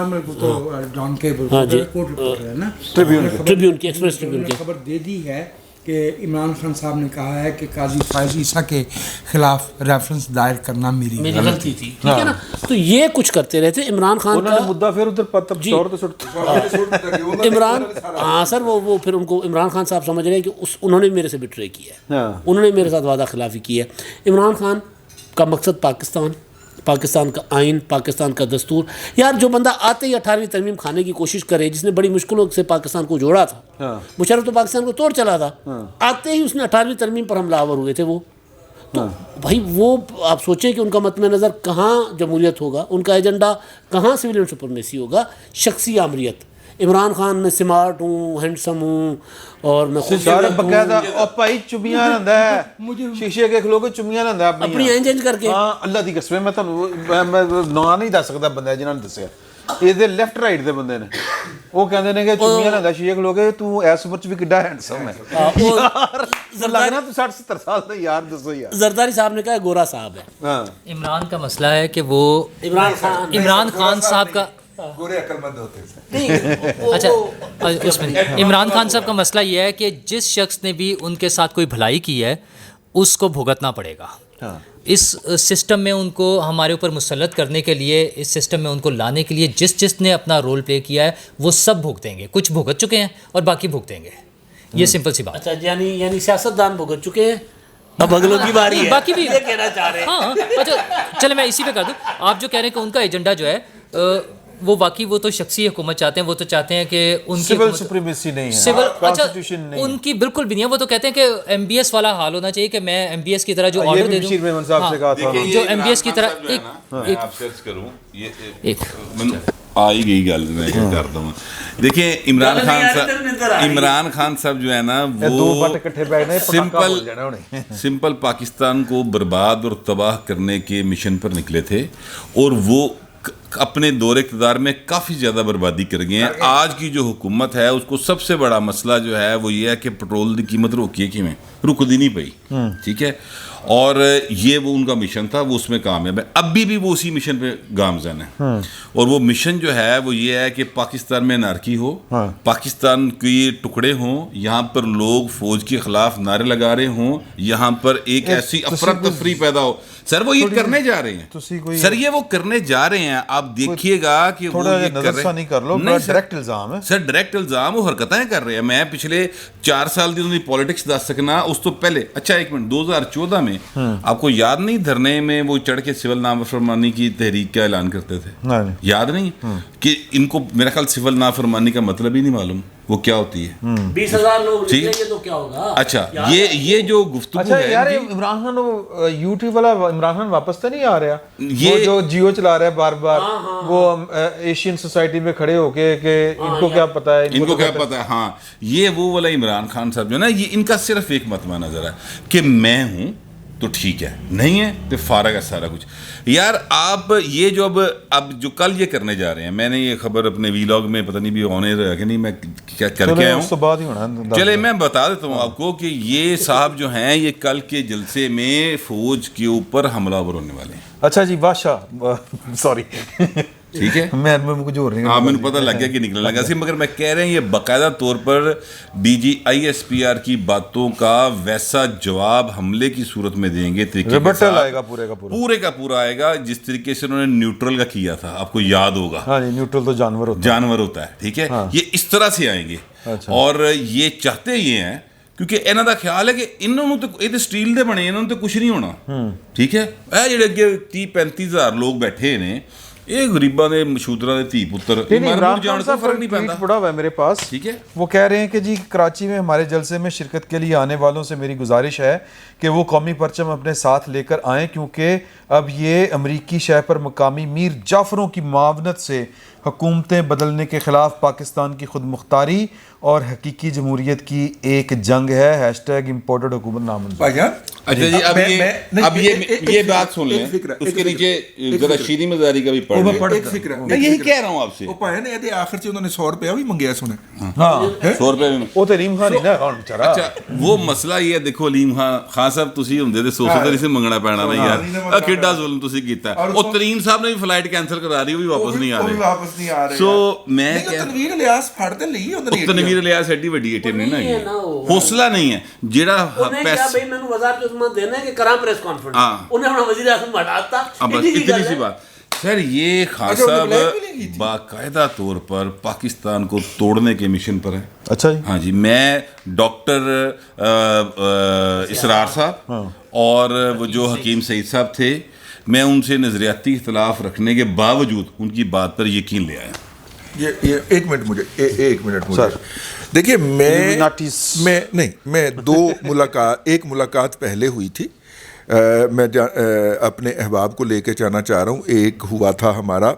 ملک تو ڈان کے رپورٹ ہے نا, ٹریبیون کی ایکسپریس ٹریبیون کی خبر دے دی ہے کہ عمران خان صاحب نے کہا ہے کہ قاضی فائز عیسیٰ کے خلاف ریفرنس دائر کرنا میری غلطی تھی, ٹھیک ہے نا. تو یہ کچھ کرتے رہتے. عمران خان کا مدعا پھر ادھر عمران, ہاں سر, وہ پھر ان کو عمران خان صاحب سمجھ رہے ہیں کہ انہوں نے میرے سے بٹرے کیا ہے, انہوں نے میرے ساتھ وعدہ خلافی کی ہے. عمران خان کا مقصد پاکستان کا آئین, پاکستان کا دستور. یار جو بندہ آتے ہی 18ویں ترمیم کھانے کی کوشش کرے, جس نے بڑی مشکلوں سے پاکستان کو جوڑا تھا, مشرف تو پاکستان کو توڑ چلا تھا, آتے ہی اس نے 18ویں ترمیم پر حملہ آور ہوئے تھے. وہ تو بھائی وہ آپ سوچیں کہ ان کا مطمع نظر کہاں جمہوریت ہوگا, ان کا ایجنڈا کہاں سویلین سپرمیسی ہوگا, شخصی آمریت. عمران خان میں سمارٹ ہوں, ہینڈسم ہوں, اور میں سارے باقاعدہ اور بھائی چمیاں لیندا ہے, شیشے کے کھلو کے چمیاں لیندا ہے اپنی اینج کر کے. ہاں اللہ دی قسم, میں تانوں نا نہیں دس سکدا بندہ جنہاں نے دسیا. یہ دے لیفٹ رائٹ دے بندے نے, وہ کہندے نے کہ چمیاں لیندا شیشے کھلو کے, تو ایس عمر چ بھی کڈا ہینڈسم ہے یار, لگنا تو 60-70 سال دا یار. دسو یار, زرداری صاحب نے کہا گورا صاحب ہے. عمران کا مسئلہ ہے کہ وہ عمران خان صاحب کا اچھا اس میں عمران خان صاحب کا مسئلہ یہ ہے کہ جس شخص نے بھی ان کے ساتھ کوئی بھلائی کی ہے اس کو بھگتنا پڑے گا. اس سسٹم میں ان کو ہمارے اوپر مسلط کرنے کے لیے, اس سسٹم میں ان کو لانے کے لیے جس نے اپنا رول پلے کیا ہے وہ سب بھگتیں گے. کچھ بھگت چکے ہیں اور باقی بھگتیں گے. یہ سمپل سی بات. اچھا یعنی سیاستدان بھگت چکے ہیں, اب اگلوں کی باری ہے, باقی بھی کہنا چاہ رہے ہیں. ہاں اچھا چلے میں اسی پہ کر دوں. آپ جو کہہ رہے ہیں کہ ان کا ایجنڈا جو ہے وہ واقعی وہ تو شخصی حکومت چاہتے ہیں, وہ تو چاہتے ہیں کہ ان کی سول سپریمیسی نہیں ہے, سول, اچھا کانسٹیٹیوشن نہیں, ان کی بالکل بھی نہیں ہے. وہ تو کہتے ہیں کہ ایم بی ایس والا حال ہونا چاہیے کہ میں ایم بی ایس کی طرح جو یہ آرڈر بھی دے بشیر دوں. میمن صاحب سے کہا تھا. جو ایم بی ایس کی طرح میں آپ سرچ کروں یہ آ ہی گئی گل میں کرتا ہوں. دیکھیں عمران خان صاحب جو ہے نا وہ سمپل پاکستان کو برباد اور تباہ کرنے کے مشن پر نکلے تھے, اور وہ اپنے دور اقتدار میں کافی زیادہ بربادی کر گئے ہیں. آج کی جو حکومت ہے اس کو سب سے بڑا مسئلہ جو ہے وہ یہ ہے کہ پٹرول کی قیمت روکی ہے, کیوں رک دی نہیں پئی, ٹھیک ہے, اور یہ وہ ان کا مشن تھا, وہ اس میں کامیاب ہے. ابھی بھی وہ اسی مشن پہ گامزن ہے, اور وہ مشن جو ہے وہ یہ ہے کہ پاکستان میں انارکی ہو, پاکستان کے ٹکڑے ہوں, یہاں پر لوگ فوج کے خلاف نعرے لگا رہے ہوں, یہاں پر ایک ایسی افراتفری پیدا ہو. سر وہ یہ کرنے جا رہے ہیں, سر یہ وہ کرنے جا رہے ہیں. آپ دیکھیے گا کہ وہ یہ کر رہے ہیں, ڈائریکٹ الزام ہے سر, ڈائریکٹ الزام, وہ حرکتیں کر رہے ہیں. میں پچھلے 4 سال دی پالیٹکس دس سکنا, اس تو پہلے اچھا ایک منٹ 2014 میں آپ کو یاد نہیں دھرنے میں وہ چڑھ کے سول نافرمانی کی تحریک کا اعلان کرتے تھے, یاد نہیں کہ ان کو میرا خیال سول نافرمانی کا مطلب ہی نہیں معلوم وہ کیا ہوتی ہے. 20,000 لوگ نکلیں گے تو کیا ہوگا. اچھا یہ جو گفتگو ہے یار, عمران خان وہ یوٹیوب والا عمران خان واپس تو نہیں آ رہا, یہ جو جیو چلا رہا ہے بار بار, وہ ایشین سوسائٹی میں کھڑے ہو کے کہ ان کو کیا پتا ہے, ان کو کیا پتا ہے. ہاں یہ وہ والا عمران خان صاحب جو نا, یہ ان کا صرف ایک متمع نظر ہے کہ میں ہوں تو ٹھیک ہے, نہیں ہے تو فارغ ہے سارا کچھ. یار آپ یہ جو اب جو کل یہ کرنے جا رہے ہیں, میں نے یہ خبر اپنے ویلاگ میں پتہ نہیں بھی آنے رہا کہ نہیں, میں کیا کر کے آیا ہوں, چلے میں بتا دیتا ہوں آپ کو کہ یہ صاحب جو ہیں یہ کل کے جلسے میں فوج کے اوپر حملہ آور ہونے والے ہیں. اچھا جی, بادشاہ سوری, ٹھیک ہے, میں کچھ اور نہیں, ہاں مجھے پتہ لگ گیا کہ نکلنے لگا سی, مگر میں کہہ رہے ہیں یہ باقاعدہ طور پر D G I S P R کی باتوں کا ویسا جواب حملے کی صورت میں دیں گے, ریبٹل آئے گا پورے کا پورا آئے گا, جس طریقے سے انہوں نے نیوٹرل کا کیا تھا, آپ کو یاد ہوگا. ہاں جی, نیوٹرل تو جانور ہوتا ہے, ٹھیک ہے, یہ اس طرح سے آئیں گے. اور یہ چاہتے یہ ہیں کیونکہ انہوں کا خیال ہے کہ انہوں نے تو یہ سٹیل دے بنے, انہوں نے تو کچھ نہیں ہونا, ٹھیک ہے. اے جڑے اگے 30-35 ہزار لوگ بیٹھے نے, یہ غریباں دے مشودراں دے دھی پتر, عمران خان صاحب فرق نہیں پڑتا. پڑا ہوا ہے میرے پاس, ٹھیک ہے, وہ کہہ رہے ہیں کہ جی کراچی میں ہمارے جلسے میں شرکت کے لیے آنے والوں سے میری گزارش ہے کہ وہ قومی پرچم اپنے ساتھ لے کر آئیں, کیونکہ اب یہ امریکی شہ پر مقامی میر جعفروں کی معاونت سے حکومتیں بدلنے کے خلاف پاکستان کی خود مختاری اور حقیقی جمہوریت کی ایک جنگ ہے. ہیشٹیگ امپورٹڈ حکومت نامنظور. اچھا جی, اب یہ بات سن لیں, اس کے نیچے ذرا شیریں مزاری کا بھی پڑھ لیں. ایک فکر میں یہی کہہ رہا ہوں آپ سے, وہ پائے نے یہ آخر سے انہوں نے 100 روپیہ بھی منگیا سنے. ہاں 100 روپے میں وہ تو علیم خان ہی نا بیچارہ. اچھا وہ مسئلہ یہ ہے, دیکھو علیم خان صاحب تسی ہوندے تے 100 تری سے منگنا پینا نا یار, کیڈا ظلم تسی کیتا ہے. اور ترین صاحب نے بھی فلائٹ کینسل کرا دی, وہ بھی واپس نہیں آ رہے. سو میں تنویر الیاس پھڑ تے لئی, تنویر الیاس ایڈی وڈی ایٹم نہیں نا, حوصلہ نہیں ہے جیڑا پیسے میں نے وزارت عثمان دینا ہے کہ کرام پریس کانفرنس, انہیں اپنا وزیر اعظم ہٹاتا. اتنی سی بات. سر یہ خان صاحب باقاعدہ طور پر پاکستان کو توڑنے کے مشن پر ہے. اچھا جی, ہاں جی, میں ڈاکٹر اسرار صاحب اور وہ جو حکیم سعید صاحب تھے, میں ان سے نظریاتی اختلاف رکھنے کے باوجود ان کی بات پر یقین لے آیا. یہ ایک منٹ مجھے دیکھیے, میں 2 ملاقات, ایک ملاقات پہلے ہوئی تھی, میں اپنے احباب کو لے کے جانا چاہ رہا ہوں. ایک ہوا تھا ہمارا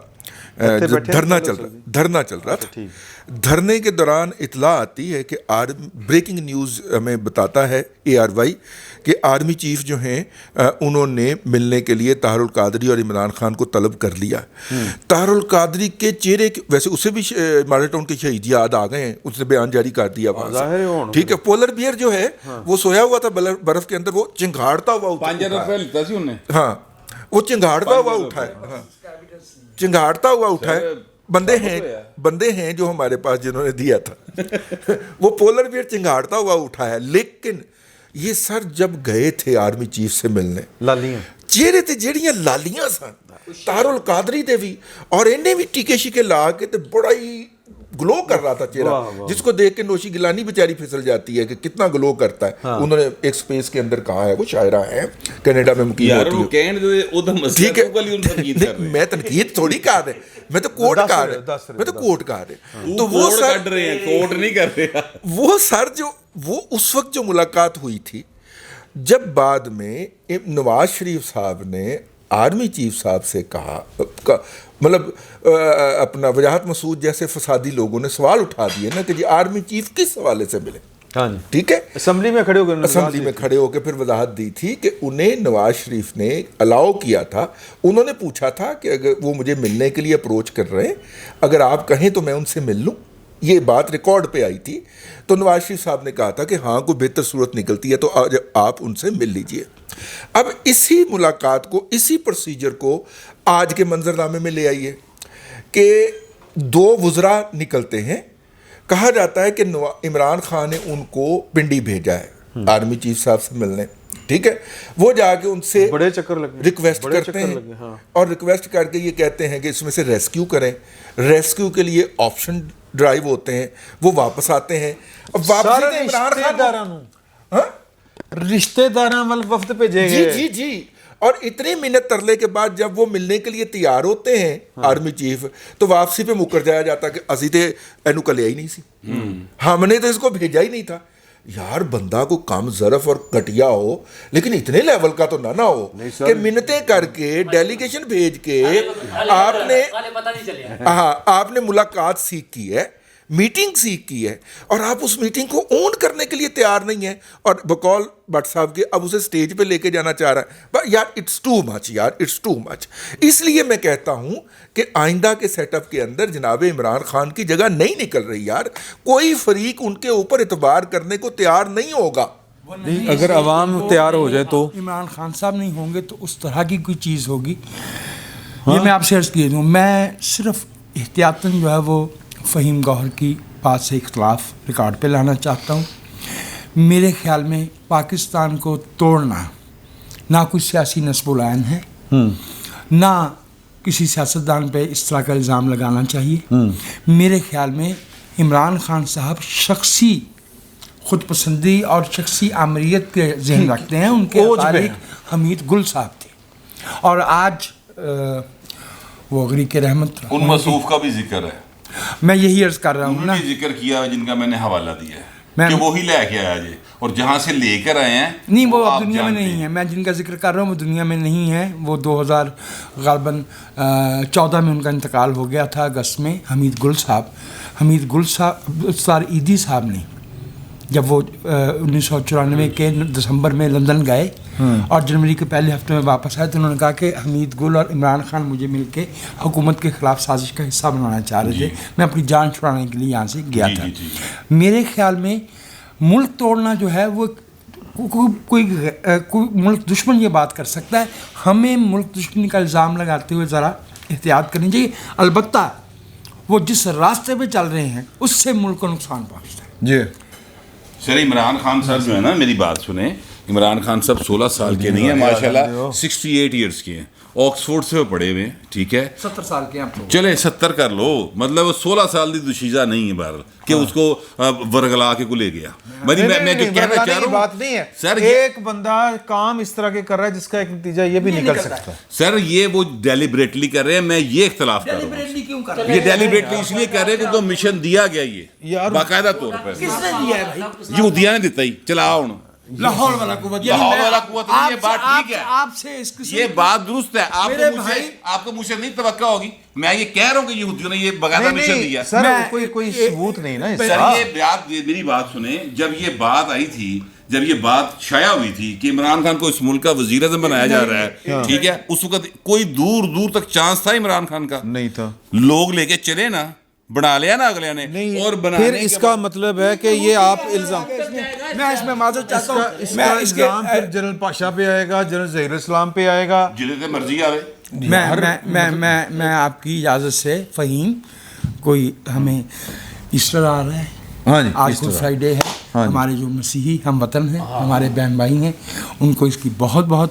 دھرنا چل رہا تھا. دھرنے کے دوران اطلاع آتی ہے کہ بریکنگ نیوز ہمیں بتاتا ہے ARY کہ آرمی چیف جو ہیں انہوں نے ملنے کے لیے طاہر القادری اور عمران خان کو طلب کر لیا. طاہر القادری کے چہرے, ویسے اسے بھی ماڈل ٹاؤن کے شہید یاد آ گئے ہیں, اس نے بیان جاری کر دیا وہاں سے, ٹھیک ہے. پولر بیئر جو ہے وہ سویا ہوا تھا برف کے اندر, وہ چنگھاڑتا ہوا ہاں, وہ چنگھاڑتا ہوا اٹھا ہے. بندے ہیں جو ہمارے پاس جنہوں نے دیا تھا, وہ پولر بیئر چنگھاڑتا ہوا اٹھا ہے. لیکن یہ سر جب گئے تھے آرمی چیف سے ملنے, چہرے تے جیڑیاں لالیاں سن طاہر القادری دے بھی, اور انہیں بھی ٹیکے شیکے لا کے تے بڑا ہی گلو کر رہا تھا چہرہ، جس کو دیکھ کے نوشی گیلانی بیچاری پھسل جاتی ہے کہ کتنا گلو کرتا ہے. انہوں نے ایک سپیس کے اندر کہا ہے، وہ شاعرہ ہیں کینیڈا میں مقیم ہوتی ہے. ٹھیک ہے، میں تنقید تھوڑی کہا رہے، میں تو کوٹ کہا رہے، تو وہ سر جو وہ اس وقت جو ملاقات ہوئی تھی، جب بعد میں نواز شریف صاحب نے آرمی چیف صاحب سے کہا، مطلب اپنا وجاہت مسعود جیسے فسادی لوگوں نے سوال اٹھا دیے نا کہ جی آرمی چیف کس حوالے سے ملے. ٹھیک ہے، اسمبلی میں کھڑے ہو کے پھر وضاحت دی تھی کہ انہیں نواز شریف نے الاؤ کیا تھا. انہوں نے پوچھا تھا کہ اگر وہ مجھے ملنے کے لیے اپروچ کر رہے ہیں، اگر آپ کہیں تو میں ان سے مل لوں. یہ بات ریکارڈ پہ آئی تھی. تو نواز شریف صاحب نے کہا تھا کہ ہاں کوئی بہتر صورت نکلتی ہے تو آپ ان سے مل لیجئے. اب اسی ملاقات کو، اسی پروسیجر کو آج کے منظرنامے میں لے آئیے کہ 2 وزراء نکلتے ہیں. کہا جاتا ہے کہ عمران خان نے ان کو پنڈی بھیجا ہے آرمی چیف صاحب سے ملنے. ٹھیک ہے، وہ جا کے ان سے بڑے چکر ریکویسٹ کرتے ہیں اور ریکویسٹ کر کے یہ کہتے ہیں کہ اس میں سے ریسکیو کریں. ریسکیو کے لیے آپشن ڈرائیو ہوتے ہیں، وہ واپس آتے ہیں. اب واپسی نے عمران خان رشتے داراں وفد بھیجے گئے. جی اور اتنی منت ترلے کے بعد جب وہ ملنے کے لیے تیار ہوتے ہیں آرمی چیف، تو واپسی پہ مکر جایا جاتا کہ اسی تے اینو کلیا ہی نہیں سی، ہم نے تو اس کو بھیجا ہی نہیں تھا. یار بندہ کو کم ظرف اور گھٹیا ہو لیکن اتنے لیول کا تو نہ ہو کہ منتیں کر کے ڈیلیگیشن بھیج کے آپ نے ملاقات سیکھ کی ہے، میٹنگ سیکھ کی ہے، اور آپ اس میٹنگ کو اون کرنے کے لیے تیار نہیں ہیں، اور بقول بٹ صاحب کے اب اسے سٹیج پہ لے کے جانا چاہ رہا ہے. یار اٹس ٹو مچ. اس لیے میں کہتا ہوں کہ آئندہ کے سیٹ اپ کے اندر جناب عمران خان کی جگہ نہیں نکل رہی. یار کوئی فریق ان کے اوپر اعتبار کرنے کو تیار نہیں ہوگا. اگر عوام تیار ہو جائے تو عمران خان صاحب نہیں ہوں گے تو اس طرح کی کوئی چیز ہوگی. یہ میں آپ سے عرض کیے دوں، میں صرف احتیاطاً جو ہے وہ فہیم گوہر کی بات سے اختلاف ریکارڈ پہ لانا چاہتا ہوں. میرے خیال میں پاکستان کو توڑنا نہ کوئی سیاسی نصب العین ہے، نہ کسی سیاستدان پہ اس طرح کا الزام لگانا چاہیے. میرے خیال میں عمران خان صاحب شخصی خود پسندی اور شخصی آمریت کے ذہن رکھتے ہیں. ان کے تعلق حمید گل صاحب تھے، اور آج وہ غریق رحمت ان مصروف کا بھی ذکر ہے. میں یہی عرض کر رہا ہوں نا، ذکر کیا جن کا میں نے حوالہ دیا ہے کہ وہی لے کے آیا جی، اور جہاں سے لے کر آئے ہیں نہیں وہ اب دنیا میں نہیں ہے. میں جن کا ذکر کر رہا ہوں وہ دنیا میں نہیں ہے. وہ 2014 میں ان کا انتقال ہو گیا تھا اگست میں. حمید گل صاحب سار عیدی صاحب نے جب وہ 1994 کے دسمبر میں لندن گئے اور جنوری کے پہلے ہفتے میں واپس آئے تو انہوں نے کہا کہ حمید گل اور عمران خان مجھے مل کے حکومت کے خلاف سازش کا حصہ بنانا چاہ رہے تھے. میں اپنی جان چھڑانے کے لیے یہاں سے گیا تھا. میرے خیال میں ملک توڑنا جو ہے وہ کوئی ملک دشمن یہ بات کر سکتا ہے. ہمیں ملک دشمنی کا الزام لگاتے ہوئے ذرا احتیاط کرنی چاہیے. البتہ وہ جس راستے پہ چل رہے ہیں اس سے ملک کو نقصان پہنچتا ہے. جی سر عمران خان صاحب جو ہے نا، میری بات سنیں، عمران خان صاحب 16 سال کے نہیں ہیں، ماشاءاللہ 68 ایئرس کے ہیں، آکسفورڈ سے پڑھے ہوئے ہیں. ٹھیک ہے، 70 سال کے ہیں چلے 70 کر لو، مطلب 16 سال دی دوشیزہ نہیں ہے بہرحال کہ اس کو ورگلا کے کو لے گیا. میں جو کہنا چاہ رہا ہوں بات نہیں ہے سر، ایک بندہ کام اس طرح کے کر رہا ہے جس کا ایک نتیجہ یہ بھی نکل سکتا ہے. سر یہ وہ ڈیلیبریٹلی کر رہے ہیں، میں یہ اختلاف کر رہا ہوں. یہ ڈیلیبریٹلی اس لیے کر رہے ہیں کہ تو مشن دیا گیا یہ باقاعدہ طور پر یہودیاں نے دیتا ہی چلاؤ لاہور والا قوت. یہ بات ٹھیک ہے، آپ سے یہ بات درست ہے. آپ کو مجھے نہیں توقع ہوگی، میں یہ کہہ رہا ہوں کہ یہودیوں نے یہ باقاعدہ مشن دیا. سر کوئی ثبوت نہیں نا سر. یہ میری بات سنیں، جب یہ بات آئی تھی، جب یہ بات شائع ہوئی تھی کہ عمران خان کو اس ملک کا وزیر اعظم بنایا جا رہا ہے، ٹھیک ہے، اس وقت کوئی دور دور تک چانس تھا عمران خان کا؟ نہیں تھا. لوگ لے کے چلے نا، بنا لیا نا اگلے نے. اور پھر اس کا مطلب ہے کہ یہ آپ الزام، میں اس میں معذرت چاہتا ہوں، اس کا الزام پھر جنرل پاشا پہ آئے گا، جنرل ظہیر اسلام پہ آئے گا، جنہیں مرضی آئے. میں آپ کی اجازت سے فہیم، کوئی ہمیں ایسٹر آ رہا ہے، آج گڈ فرائیڈے ہے. ہمارے جو مسیحی ہم وطن ہیں، ہمارے بہن بھائی ہیں، ان کو اس کی بہت بہت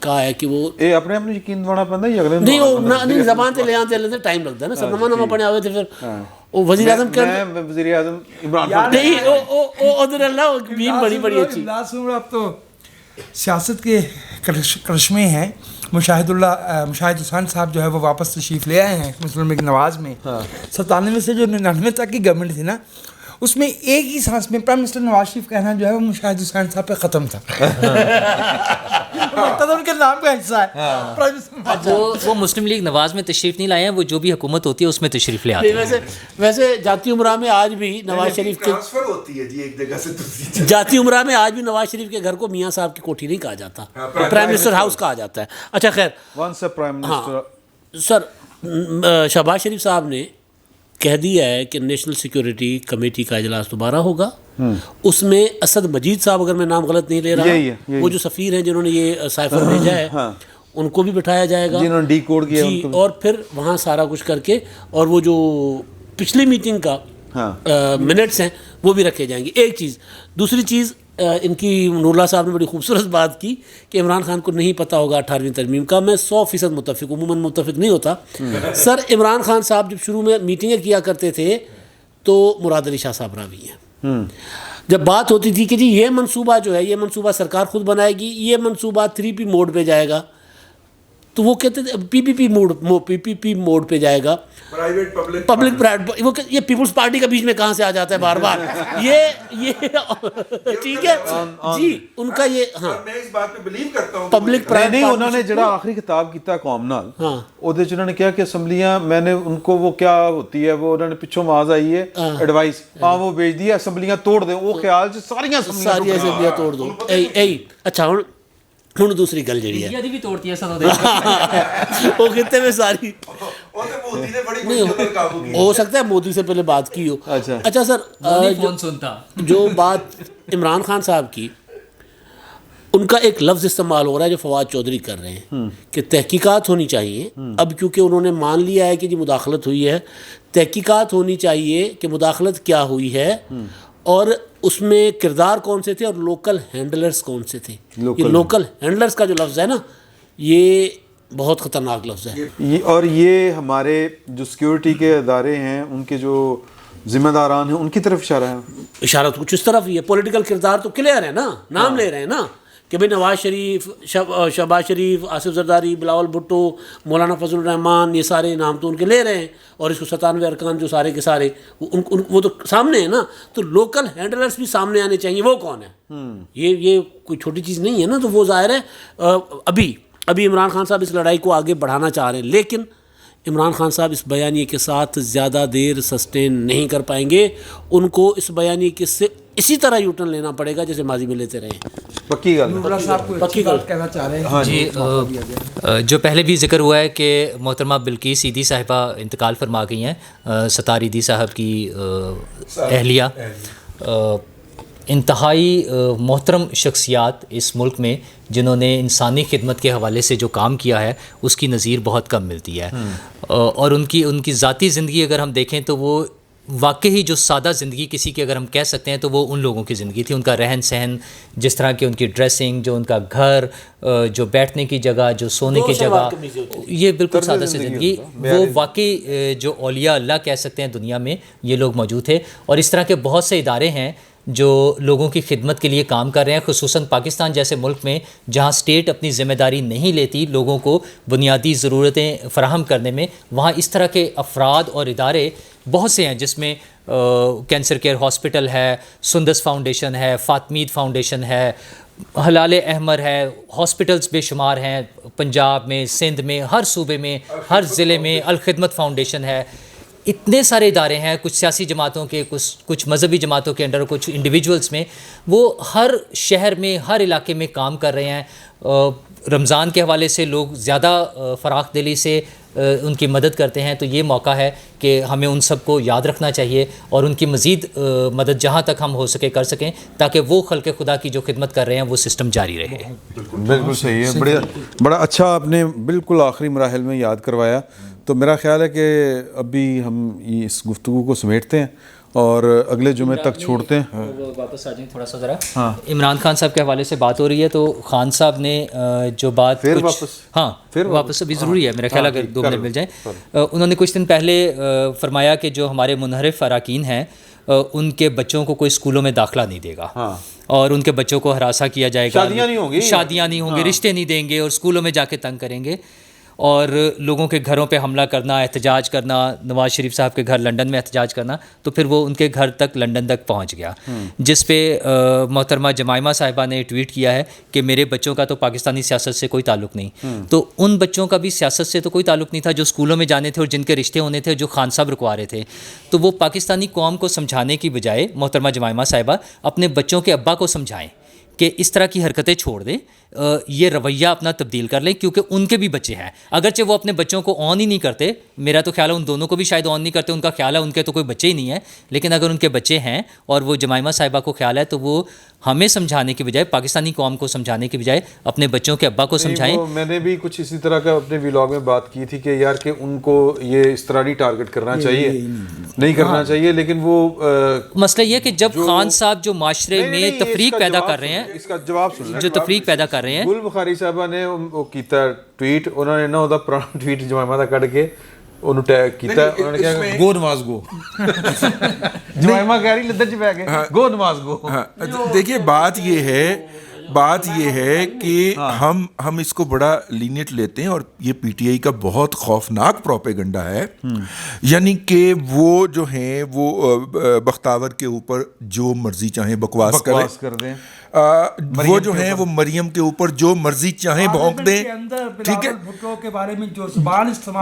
کہا ہے کہ وہ یہ اپنے آپ یقین دوانا پہنتا ہے اگلے نہیں وہ نہیں زبان سے لے آتے لیتے ٹائم لگتا ہے نا سب نما پڑے ہوئے تھے پھر وہ وزیر اعظم کر میں وزیر اعظم عمران خان نہیں وہ ادھر اللہ وہ بیم بڑی بڑی اچھی اب تو سیاست کے کرشمے ہیں. مشاہد حسین صاحب جو ہے وہ واپس تشریف لے آئے ہیں مسلم لیگ نواز میں. 97 سے جو 99 تک کی گورنمنٹ تھی نا اس میں ایک ہی سانس میں پرائم منسٹر نواز شریف کہنا جو ہے وہ مشاہد حسین صاحب پہ ختم تھا. ان کے نام کا حصہ ہے. وہ مسلم لیگ نواز میں تشریف نہیں لائے ہیں, وہ جو بھی حکومت ہوتی ہے اس میں تشریف لے آتے ہیں. ویسے جاتی عمرہ میں آج بھی نواز شریف کے ٹرانسفر ہوتی ہے جی ایک جگہ سے دوسری. جاتی عمرہ میں آج بھی نواز شریف کے گھر کو میاں صاحب کی کوٹھی نہیں کہا جاتا, پرائم منسٹر ہاؤس کہا جاتا ہے. اچھا خیر ونس اے پرائم منسٹر. سر شہباز شریف صاحب نے کہہ دیا ہے کہ نیشنل سیکیورٹی کمیٹی کا اجلاس دوبارہ ہوگا. اس میں اسد مجید صاحب, اگر میں نام غلط نہیں لے رہا, وہ جو سفیر ہیں جنہوں نے یہ سائفر بھیجا ہے, ان کو بھی بٹھایا جائے گا جنہوں نے ڈی کوڈ کیا جی, اور پھر وہاں سارا کچھ کر کے, اور وہ جو پچھلی میٹنگ کا منٹس ہیں وہ بھی رکھے جائیں گے. ایک چیز. دوسری چیز, ان کی نور اللہ صاحب نے بڑی خوبصورت بات کی کہ عمران خان کو نہیں پتہ ہوگا 18ویں ترمیم کا. میں 100% متفق, عموماً متفق نہیں ہوتا. سر عمران خان صاحب جب شروع میں میٹنگیں کیا کرتے تھے تو مراد علی شاہ صاحب راوی ہیں. جب بات ہوتی تھی کہ جی یہ منصوبہ جو ہے, یہ منصوبہ سرکار خود بنائے گی, یہ منصوبہ 3P موڈ پہ جائے گا, تو وہ کہتے تھے PPP موڈ پہ جائے گا, پبلک پرائیویٹ. وہ یہ پیپلز پارٹی کا بیچ میں کہاں سے آ جاتا ہے بار بار, یہ ٹھیک ہے جی ان کا یہ. ہاں میں اس بات پہ بلیو کرتا ہوں پبلک نہیں, انہوں نے جڑا آخری خطاب کیتا قوم نال, وہ انہوں نے کہا کہ اسمبلیاں, میں نے ان کو وہ کیا ہوتی ہے وہ انہوں نے پچھوں آواز آئی ہے ایڈوائس, وہ بھیج دیا اسمبلیاں توڑ دیں. وہ خیال سے ساری اسمبلیاں توڑ دو. اچھا ہوں دوسری گل جڑی ہے بھی توڑتی ہے وہ خطے میں ساری ہو سکتا ہے مودی سے پہلے بات کی ہو. اچھا سر, جو بات عمران خان صاحب کی, ان کا ایک لفظ استعمال ہو رہا ہے جو فواد چودھری کر رہے ہیں کہ تحقیقات ہونی چاہیے. اب کیونکہ انہوں نے مان لیا ہے کہ جی مداخلت ہوئی ہے, تحقیقات ہونی چاہیے کہ مداخلت کیا ہوئی ہے, اور اس میں کردار کون سے تھے اور لوکل ہینڈلرز کون سے تھے. یہ لوکل ہینڈلرز کا جو لفظ ہے نا, یہ بہت خطرناک لفظ ہے. اور یہ ہمارے جو سیکیورٹی کے ادارے ہیں ان کے جو ذمہ داران ہیں ان کی طرف اشارہ ہے. اشارہ تو کچھ اس طرف ہی ہے. پولیٹیکل کردار تو کلیئر ہے نا, نام لے رہے ہیں نا کہ بھائی نواز شریف, شہباز شریف, آصف زرداری, بلاول بھٹو, مولانا فضل الرحمان, یہ سارے نام تو ان کے لے رہے ہیں, اور اس کو 97 ارکان جو سارے کے سارے وہ تو سامنے ہیں نا. تو لوکل ہینڈلرز بھی سامنے آنے چاہیے. وہ کون ہے؟ یہ کوئی چھوٹی چیز نہیں ہے نا. تو وہ ظاہر ہے ابھی عمران خان صاحب اس لڑائی کو آگے بڑھانا چاہ رہے ہیں, لیکن عمران خان صاحب اس بیانیے کے ساتھ زیادہ دیر سسٹین نہیں کر پائیں گے. ان کو اس بیانیے کے سے اسی طرح یوٹرن لینا پڑے گا جیسے ماضی میں لیتے رہے. پکی گل پکی گل کہنا چاہ رہے ہیں جی. جو پہلے بھی ذکر ہوا ہے کہ محترمہ بلقیس عیدی صاحبہ انتقال فرما گئی ہیں, ستار عیدی صاحب کی اہلیہ. انتہائی محترم شخصیات اس ملک میں جنہوں نے انسانی خدمت کے حوالے سے جو کام کیا ہے اس کی نظیر بہت کم ملتی ہے. اور ان کی ذاتی زندگی اگر ہم دیکھیں تو وہ واقعی جو سادہ زندگی کسی کی اگر ہم کہہ سکتے ہیں تو وہ ان لوگوں کی زندگی تھی. ان کا رہن سہن, جس طرح کی ان کی ڈریسنگ, جو ان کا گھر, جو بیٹھنے کی جگہ, جو سونے کی جگہ, یہ بالکل سادہ سی زندگی. وہ واقعی جو اولیاء اللہ کہہ سکتے ہیں دنیا میں یہ لوگ موجود تھے. اور اس طرح کے بہت سے ادارے ہیں جو لوگوں کی خدمت کے لیے کام کر رہے ہیں, خصوصاً پاکستان جیسے ملک میں جہاں اسٹیٹ اپنی ذمہ داری نہیں لیتی لوگوں کو بنیادی ضرورتیں فراہم کرنے میں. وہاں اس طرح کے افراد اور ادارے بہت سے ہیں, جس میں کینسر کیئر ہاسپٹل ہے, سندس فاؤنڈیشن ہے, فاطمید فاؤنڈیشن ہے, ہلال احمر ہے, ہاسپٹلز بے شمار ہیں پنجاب میں, سندھ میں, ہر صوبے میں, ہر ضلع میں. الخدمت فاؤنڈیشن ہے. اتنے سارے ادارے ہیں, کچھ سیاسی جماعتوں کے, کچھ مذہبی جماعتوں کے انڈر, کچھ انڈیویجولز میں. وہ ہر شہر میں, ہر علاقے میں کام کر رہے ہیں. رمضان کے حوالے سے لوگ زیادہ فراخ دلی سے ان کی مدد کرتے ہیں. تو یہ موقع ہے کہ ہمیں ان سب کو یاد رکھنا چاہیے اور ان کی مزید مدد جہاں تک ہم ہو سکے کر سکیں, تاکہ وہ خلق خدا کی جو خدمت کر رہے ہیں وہ سسٹم جاری رہے. بالکل صحیح ہے. بڑا اچھا آپ نے بالکل آخری مراحل میں یاد کروایا. تو میرا خیال ہے کہ ابھی ہم اس گفتگو کو سمیٹتے ہیں اور اگلے جمعے تک چھوڑتے ہیں. وہ واپس آ جائیں تھوڑا سا ذرا. عمران خان صاحب کے حوالے سے بات ہو رہی ہے تو خان صاحب نے جو بات پھر واپس ابھی ضروری ہے میرا خیال اگر 2 منٹ مل جائیں. انہوں نے کچھ دن پہلے فرمایا کہ جو ہمارے منحرف اراکین ہیں ان کے بچوں کو کوئی اسکولوں میں داخلہ نہیں دے گا اور ان کے بچوں کو ہراساں کیا جائے گا, شادیاں نہیں ہوں گی, رشتے نہیں دیں گے اور اسکولوں میں جا کے تنگ کریں گے اور لوگوں کے گھروں پہ حملہ کرنا, احتجاج کرنا, نواز شریف صاحب کے گھر لنڈن میں احتجاج کرنا. تو پھر وہ ان کے گھر تک لنڈن تک پہنچ گیا, جس پہ محترمہ جمائمہ صاحبہ نے ٹویٹ کیا ہے کہ میرے بچوں کا تو پاکستانی سیاست سے کوئی تعلق نہیں. تو ان بچوں کا بھی سیاست سے تو کوئی تعلق نہیں تھا جو اسکولوں میں جانے تھے اور جن کے رشتے ہونے تھے جو خان صاحب رکوا رہے تھے. تو وہ پاکستانی قوم کو سمجھانے کی بجائے محترمہ جمائمہ صاحبہ اپنے بچوں کے ابا کو سمجھائیں کہ اس طرح کی حرکتیں چھوڑ دیں, یہ رویہ اپنا تبدیل کر لیں کیونکہ ان کے بھی بچے ہیں. اگرچہ وہ اپنے بچوں کو آن ہی نہیں کرتے, میرا تو خیال ہے ان دونوں کو بھی شاید آن نہیں کرتے, ان کا خیال ہے ان کے تو کوئی بچے ہی نہیں ہیں, لیکن اگر ان کے بچے ہیں اور وہ جمائمہ صاحبہ کو خیال ہے تو وہ ہمیں سمجھانے کی بجائے, پاکستانی قوم کو سمجھانے کی بجائے اپنے بچوں کے ابا کو سمجھائیں. میں نے بھی کچھ اسی طرح کا اپنے ویلاگ میں بات کی تھی کہ یار کہ ان کو یہ اس طرح نہیں ٹارگٹ کرنا چاہیے, نہیں کرنا چاہیے, لیکن وہ مسئلہ یہ کہ جب خان صاحب جو معاشرے میں تفریق پیدا کر رہے ہیں, اس کا جواب سن جو تفریق پیدا کر رہے ہیں. گل بخاری صاحبہ نے وہ کیتا ٹویٹ, انہوں نے نا وہ پرانا ٹویٹ جمائمہ دا کٹ کے انہوں ٹیگ کیتا, انہوں نے کہا گو نماز گو. جمائمہ کہہ رہی لدر چ پہ گئے گو نماز گو. دیکھیے بات یہ ہے کہ ہم اس کو بڑا لینیٹ لیتے ہیں اور یہ پی ٹی آئی کا بہت خوفناک پروپیگنڈا ہے. یعنی کہ وہ جو ہیں وہ بختاور کے اوپر جو مرضی چاہیں بکواس کر دیں, وہ جو ہیں وہ مریم کے اوپر جو مرضی چاہیں بھونک دیں, ٹھیک ہے,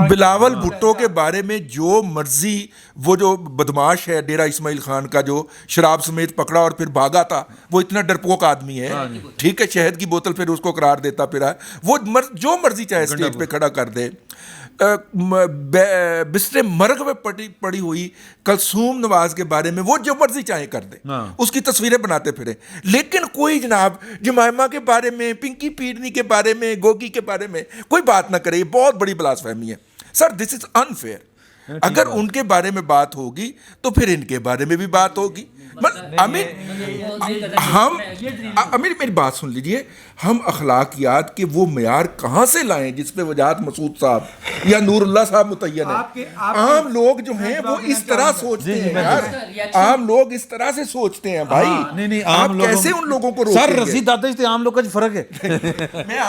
بلاول بھٹو کے بارے میں جو مرضی, وہ جو بدماش ہے ڈیرہ اسماعیل خان کا جو شراب سمیت پکڑا اور پھر بھاگا تھا, وہ اتنا ڈرپوک آدمی ہے, ٹھیک ہے, شہد کی بوتل پھر اس کو قرار دیتا پھرا, وہ جو مرضی چاہے اسٹیج پہ کھڑا کر دے. بستر مرگ میں پڑی ہوئی کلثوم نواز کے بارے میں وہ جو مرضی چاہیں کر دیں, اس کی تصویریں بناتے پھریں, لیکن کوئی جناب جمائمہ کے بارے میں, پنکی پیڈنی کے بارے میں, گوگی کے بارے میں کوئی بات نہ کرے. یہ بہت بڑی بلاس فہمی ہے سر, دس از انفیئر. اگر ان کے بارے میں بات ہوگی تو پھر ان کے بارے میں بھی بات ہوگی. امیر میری بات سن لیجئے, ہم اخلاقیات کے وہ معیار کہاں سے لائیں جس پہ وجاہت مسعود صاحب یا نور اللہ صاحب متعین ہے؟ عام لوگ جو ہیں وہ اس طرح سوچتے ہیں یار, عام لوگ اس طرح سے سوچتے ہیں بھائی. نہیں آپ کیسے ان لوگوں کو روکیں گے؟ سر رسید دادا سے عام لوگ کا فرق ہے.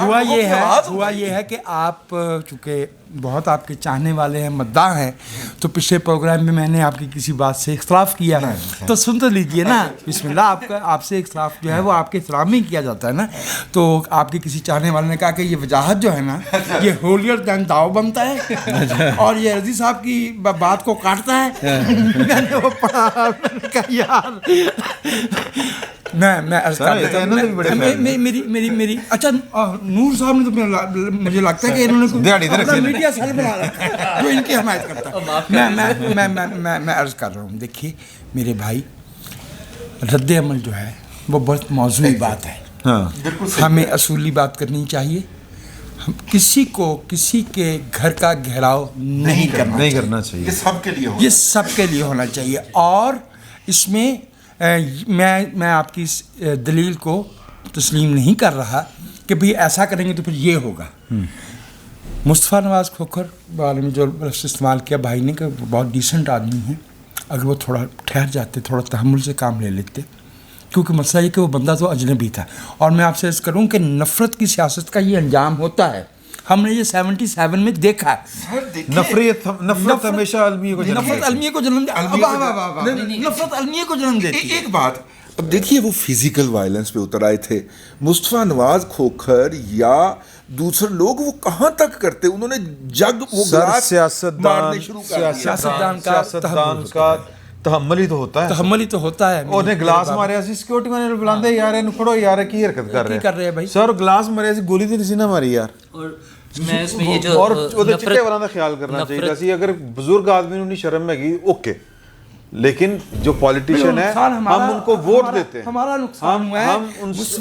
ہوا یہ ہے کہ آپ چونکہ بہت آپ کے چاہنے والے ہیں, مداح ہیں, تو پچھلے پروگرام میں میں نے آپ کی کسی بات سے اختلاف کیا تو سن تو لیجئے نا, بسم اللہ, آپ سے اختلاف جو ہے وہ آپ کے احترام میں کیا جاتا ہے نا. تو آپ کے کسی چاہنے والے نے کہا کہ یہ وجاہت جو ہے نا یہ ہولیر دین داؤ بنتا ہے اور یہ رضی صاحب کی بات کو کاٹتا ہے. میں نے وہ پڑھا, میں نے کہا یار میں عرض کر دیتا ہوں میری اچھا نور صاحب نے تو مجھے لگتا ہے کہ انہوں نے میڈیا سیل بنا رکھا ہے جو ان کی حمایت کرتا ہے. میں عرض کر رہا ہوں, دیکھیے میرے بھائی, رد عمل جو ہے وہ بہت موضوعی بات ہے. ہمیں اصولی بات کرنی چاہیے. کسی کے گھر کا گھیراؤ نہیں کرنا چاہیے. یہ سب کے لیے ہونا چاہیے. اور اس میں میں آپ کی اس دلیل کو تسلیم نہیں کر رہا کہ بھئی ایسا کریں گے تو پھر یہ ہوگا. مصطفیٰ نواز کھوکھر بارے میں جو لفظ استعمال کیا بھائی نے کہ وہ بہت ڈیسنٹ آدمی ہیں, اگر وہ تھوڑا ٹھہر جاتے, تھوڑا تحمل سے کام لے لیتے, کیونکہ مسئلہ یہ کہ وہ بندہ تو اجنبی تھا. اور میں آپ سے عرض کروں کہ نفرت کی سیاست کا یہ انجام ہوتا ہے. ہم نے یہ 77 میں دیکھا ہے. نفرت ہمیشہ المیہ کو جنم دیتی ہے. ایک بات, اب دیکھیے وہ فزیکل وائلنس پہ اتر آئے تھے مصطفیٰ نواز کھوکھر یا دوسرے لوگ, وہ کہاں تک کرتے, انہوں نے جگ وہ سیاستدان کا تحمل ہی تو ہوتا ہے. انہیں گلاس ماریا سی سیکورٹی میں نے بلاندے یار اینو پھڑو یار کی حرکت کر رہے ہیں سر, گلاس ماریا سی گولی تے نہیں نہ ماری یار. میں اس میں یہ جو اور وہ چٹے والا دا خیال کرنا چاہیے سی, اگر بزرگ آدمی نوں نہیں شرم ہے گی اوکے, لیکن جو پولیٹیشین ہے ہم ان کو ووٹ دیتے ہیں, ہمارا نقصان ہوا ہے.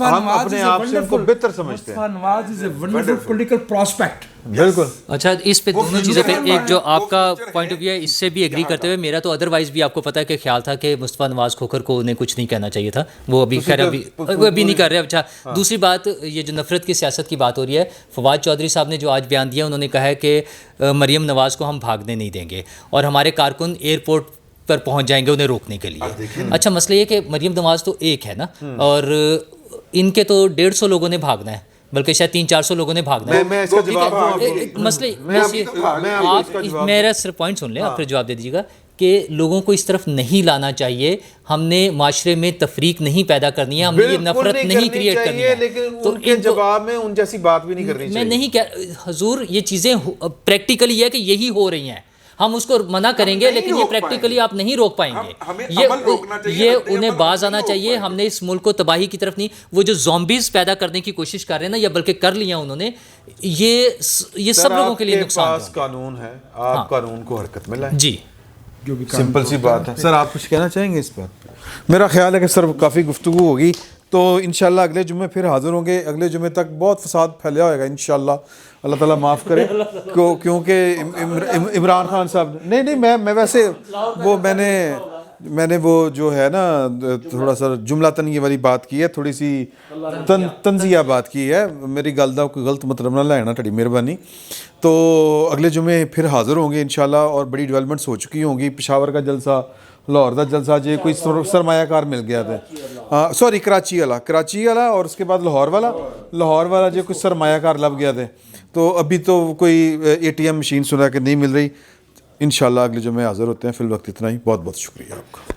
ہم اپنے آپ سے ان کو بہتر سمجھتے ہیں. مصطفیٰ نواز از اے ونڈرفل پولیٹیکل پراسپیکٹ. بالکل. اچھا اس پہ دونوں چیزوں پہ ایک جو آپ کا پوائنٹ آف ویو ہے اس سے بھی ایگری کرتے ہوئے میرا تو ادروائز بھی آپ کو پتہ ہے کہ خیال تھا کہ مصطفیٰ نواز کھوکھر کو انہیں کچھ نہیں کہنا چاہیے تھا, وہ ابھی خیر وہ ابھی نہیں کر رہے. اچھا دوسری بات, یہ جو نفرت کی سیاست کی بات ہو رہی ہے, فواد چودھری صاحب نے جو آج بیان دیا انہوں نے کہا ہے کہ مریم نواز کو ہم بھاگنے نہیں دیں گے اور ہمارے کارکن ایئرپورٹ پر پہنچ جائیں گے انہیں روکنے کے لیے. اچھا مسئلہ یہ کہ مریم نواز تو ایک ہے نا, اور ان کے تو 150 لوگوں نے بھاگنا ہے, بلکہ شاید 300-400 لوگوں نے بھاگنا ہے. مسئلہ میرا صرف پوائنٹ سن لیں آپ پھر جواب دے دیجیے گا کہ لوگوں کو اس طرف نہیں لانا چاہیے. ہم نے معاشرے میں تفریق نہیں پیدا کرنی ہے, ہم نے یہ نفرت نہیں کریٹ کرنی ہے. لیکن ان کے جواب میں ان جیسی بات بھی نہیں کرنی چاہیے. میں نہیں کہہ حضور, یہ چیزیں پریکٹیکلی ہے کہ یہی ہو رہی ہیں, ہم اس کو منع کریں گے لیکن یہ پریکٹیکلی آپ نہیں روک پائیں گے. یہ انہیں باز آنا چاہیے. ہم نے اس ملک کو تباہی کی طرف نہیں, وہ جو زومبیز پیدا کرنے کی کوشش کر رہے ہیں نا, یا بلکہ کر لیا انہوں نے, یہ سب لوگوں کے لیے نقصان ہے. قانون ہے, آپ قانون کو حرکت میں لائیں. جی سمپل سی بات ہے. سر آپ کچھ کہنا چاہیں گے اس پر؟ میرا خیال ہے کہ سر کافی گفتگو ہوگی, تو انشاءاللہ اگلے جمعے پھر حاضر ہوں گے. اگلے جمعے تک بہت فساد پھیلیا ہوئے گا انشاءاللہ, اللہ تعالیٰ معاف کرے. کیونکہ عمران خان صاحب نہیں میں ویسے وہ میں نے وہ جو ہے نا تھوڑا سا جملہ تن یہ والی بات کی ہے, تھوڑی سی تنزیہ بات کی ہے. میری گل دا کوئی غلط مطلب نہ لینا, تھوڑی مہربانی. تو اگلے جمعے پھر حاضر ہوں گے انشاءاللہ, اور بڑی ڈیولپمنٹس ہو چکی ہوں گی. پشاور کا جلسہ, لاہور کا جلسہ, جی کوئی سرمایہ کار مل گیا تھا, سوری کراچی والا, اور اس کے بعد لاہور والا جی کوئی سرمایہ کار لب گیا تھے. تو ابھی تو کوئی ATM مشین سنا کہ نہیں مل رہی. انشاءاللہ اگلے جمعے حاضر ہوتے ہیں. فی الوقت اتنا ہی. بہت بہت شکریہ آپ کا.